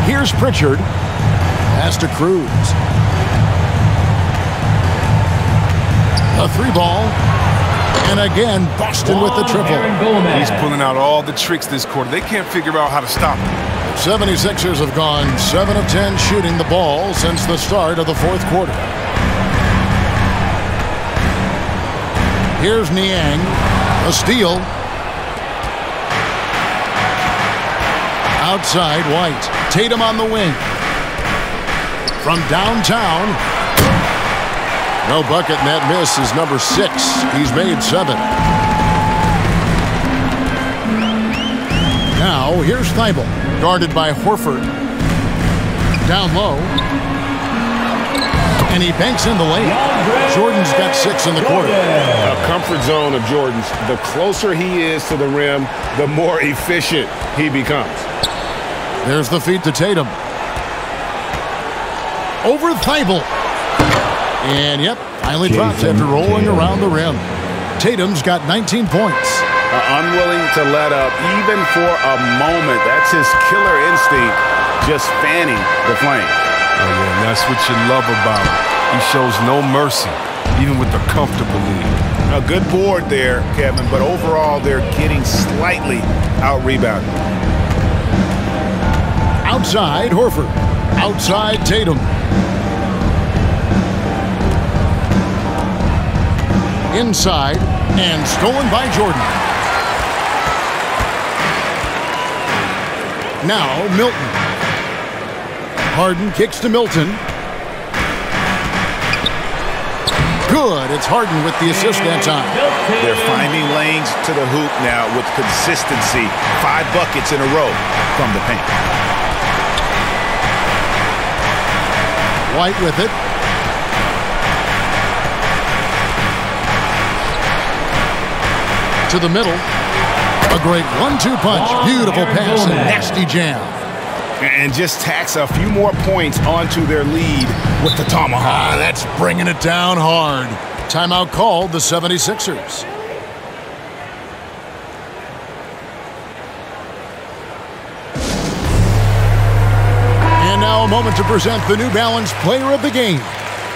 Here's Pritchard. Pass to Cruz. A 3-ball. And again, Boston with the triple. He's pulling out all the tricks this quarter. They can't figure out how to stop him. 76ers have gone 7 of 10 shooting the ball since the start of the fourth quarter. Here's Niang. A steal. Outside, White. Tatum on the wing. From downtown. No bucket, and that miss is number 6. He's made 7. Now, here's Thibault. Guarded by Horford. Down low. And he banks in the lane. Jordan's got 6 in the quarter. A comfort zone of Jordan's. The closer he is to the rim, the more efficient he becomes. There's the feed to Tatum. Over Thibault. And, yep, finally drops after rolling around the rim. Tatum's got 19 points. Unwilling to let up, even for a moment. That's his killer instinct, just fanning the flame. Oh, yeah, and that's what you love about him. He shows no mercy, even with the comfortable lead. A good board there, Kevin, but overall they're getting slightly out-rebounded. Outside, Horford. Outside, Tatum. Inside, and stolen by Jordan. Now, Milton. Harden kicks to Milton. Good. It's Harden with the assist that time. They're finding lanes to the hoop now with consistency. 5 buckets in a row from the paint. White with it. To the middle. A great 1-2 punch. Beautiful pass and nasty jam. And just tacks a few more points onto their lead with the tomahawk. That's bringing it down hard. Timeout called the 76ers. And now a moment to present the New Balance Player of the Game.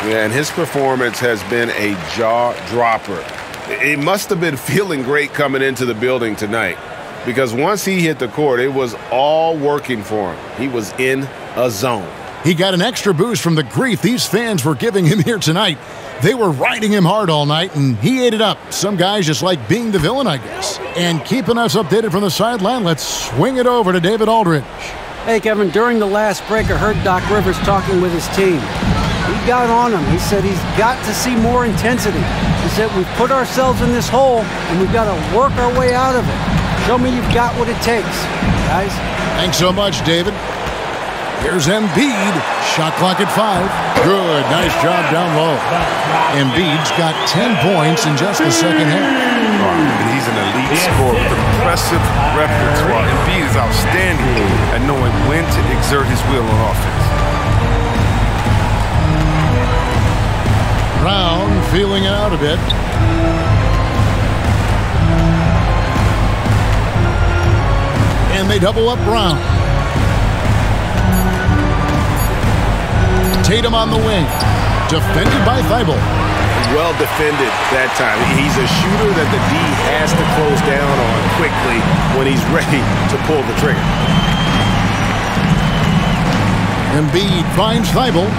Yeah, and his performance has been a jaw-dropper. It must have been feeling great coming into the building tonight, because once he hit the court, it was all working for him. He was in a zone. He got an extra boost from the grief these fans were giving him here tonight. They were riding him hard all night, and he ate it up. Some guys just like being the villain, I guess. And keeping us updated from the sideline, let's swing it over to David Aldridge. Hey, Kevin, during the last break, I heard Doc Rivers talking with his team. He got on him. He said he's got to see more intensity. He said we've put ourselves in this hole, and we've got to work our way out of it. Show me you've got what it takes, guys. Thanks so much, David. Here's Embiid. Shot clock at 5. Good. Nice job down low. Embiid's got 10 points in just the second half. He's an elite scorer with impressive repertoire. Embiid is outstanding at knowing when to exert his will on offense. Brown feeling it out a bit. And they double up Brown. Tatum on the wing. Defended by Thibault. well defended that time. He's a shooter that the D has to close down on quickly when he's ready to pull the trigger. Embiid finds Thibault.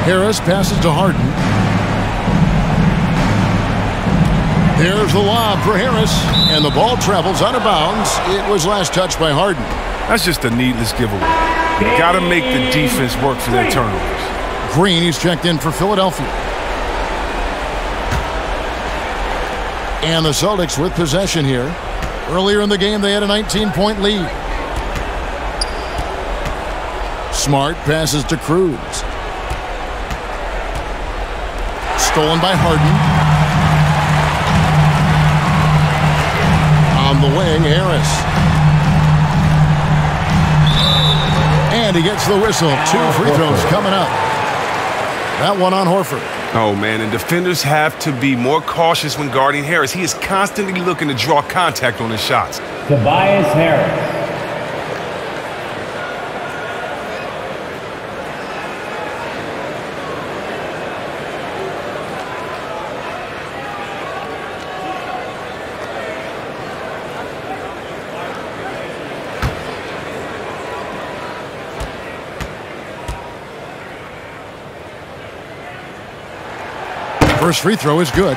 Harris passes to Harden. There's the lob for Harris, and the ball travels out of bounds. It was last touched by Harden. That's just a needless giveaway. You got to make the defense work for their turnovers. Green, he's checked in for Philadelphia. And the Celtics with possession here. Earlier in the game, they had a 19-point lead. Smart passes to Cruz. Stolen by Harden. On the wing, Harris. And he gets the whistle. 2 free throws coming up. That one on Horford. Oh, man, and defenders have to be more cautious when guarding Harris. He is constantly looking to draw contact on his shots. Tobias Harris. First free throw is good.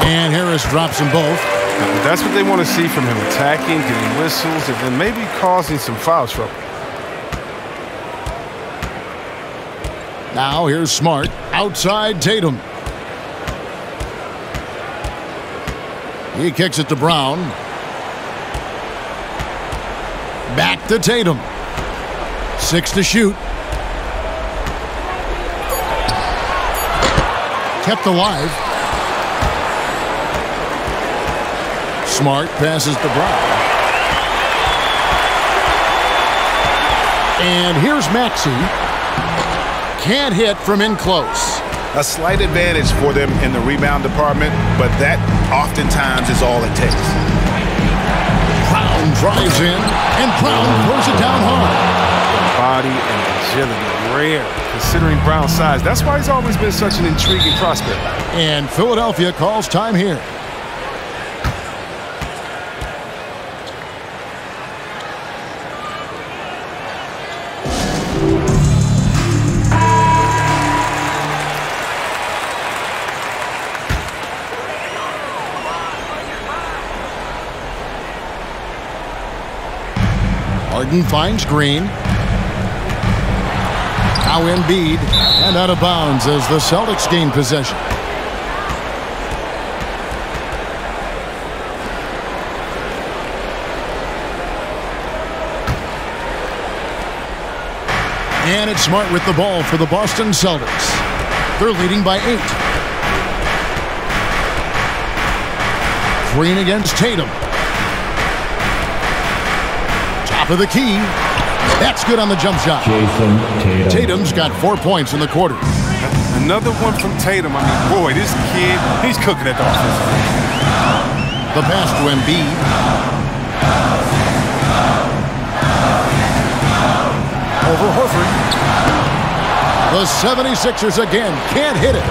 And Harris drops them both. That's what they want to see from him, attacking, getting whistles, and then maybe causing some foul trouble. Now here's Smart. Outside Tatum. He kicks it to Brown. Back to Tatum. 6 to shoot. Kept alive. Smart passes to Brown. And here's Maxey. Can't hit from in close. A slight advantage for them in the rebound department, but that oftentimes is all it takes. Brown drives in, and Brown throws it down hard. Body and agility, rare considering Brown's size. That's why he's always been such an intriguing prospect. And Philadelphia calls time here. Harden finds Green. Now Embiid, and out of bounds as the Celtics gain possession. And it's Smart with the ball for the Boston Celtics. They're leading by 8. Green against Tatum. Top of the key. That's good on the jump shot. Jason Tatum. Tatum's got 4 points in the quarter. Another one from Tatum. I mean, boy, this kid, he's cooking at the offense. The pass to Embiid. Over Horford. The 76ers again can't hit it.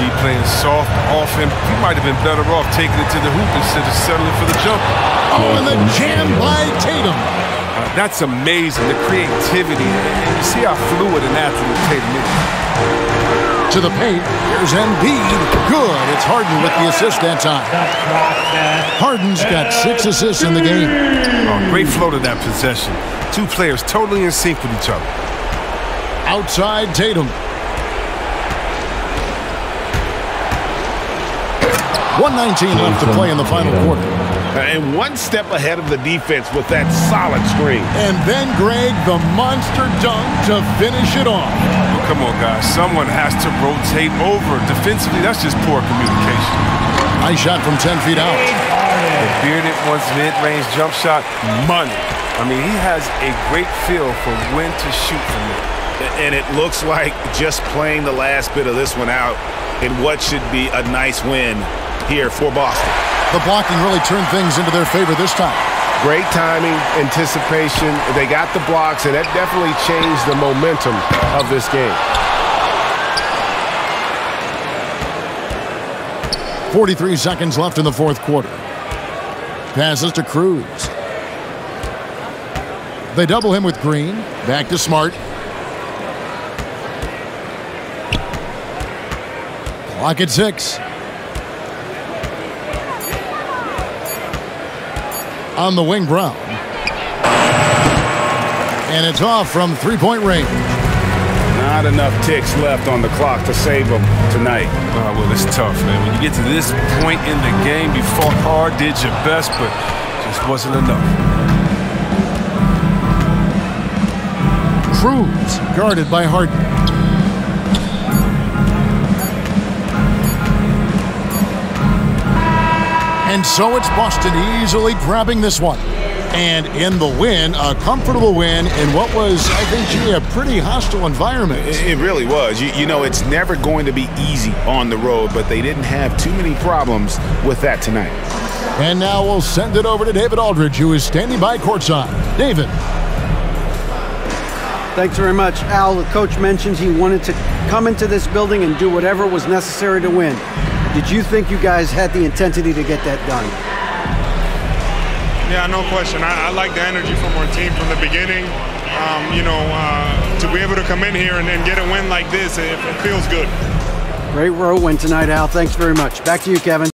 D playing soft off him. He might have been better off taking it to the hoop instead of settling for the jump. Oh, and the jam by Tatum. That's amazing, the creativity. And you see how fluid and natural Tatum is. To the paint, here's Embiid. Good. It's Harden with the assist that time. Harden's got 6 assists in the game. Oh, great flow to that possession. 2 players totally in sync with each other. Outside Tatum. 1:19 left to play in the final quarter. And one step ahead of the defense with that solid screen. And then, Greg, the monster dunk to finish it off. Oh, come on, guys. Someone has to rotate over. Defensively, that's just poor communication. Nice shot from 10 feet out. The bearded one's mid-range jump shot, money. I mean, he has a great feel for when to shoot from there. And it looks like just playing the last bit of this one out in what should be a nice win here for Boston. The blocking really turned things into their favor this time. Great timing, anticipation. They got the blocks, and that definitely changed the momentum of this game. 43 seconds left in the fourth quarter. Passes to Cruz. They double him with Green. Back to Smart. Clock at 6. On the wing, Brown. And it's off from three-point range. Not enough ticks left on the clock to save them tonight. Well, it's tough, man. When you get to this point in the game, you fought hard, did your best, but just wasn't enough. Cruz guarded by Harden. And so it's Boston easily grabbing this one. And in the win, a comfortable win in what was, I think, a pretty hostile environment. It really was. You know, it's never going to be easy on the road, but they didn't have too many problems with that tonight. And now we'll send it over to David Aldridge, who is standing by courtside. David. Thanks very much, Al. The coach mentions he wanted to come into this building and do whatever was necessary to win. Did you think you guys had the intensity to get that done? Yeah, no question. I like the energy from our team from the beginning. To be able to come in here and get a win like this, it feels good. Great road win tonight, Al. Thanks very much. Back to you, Kevin.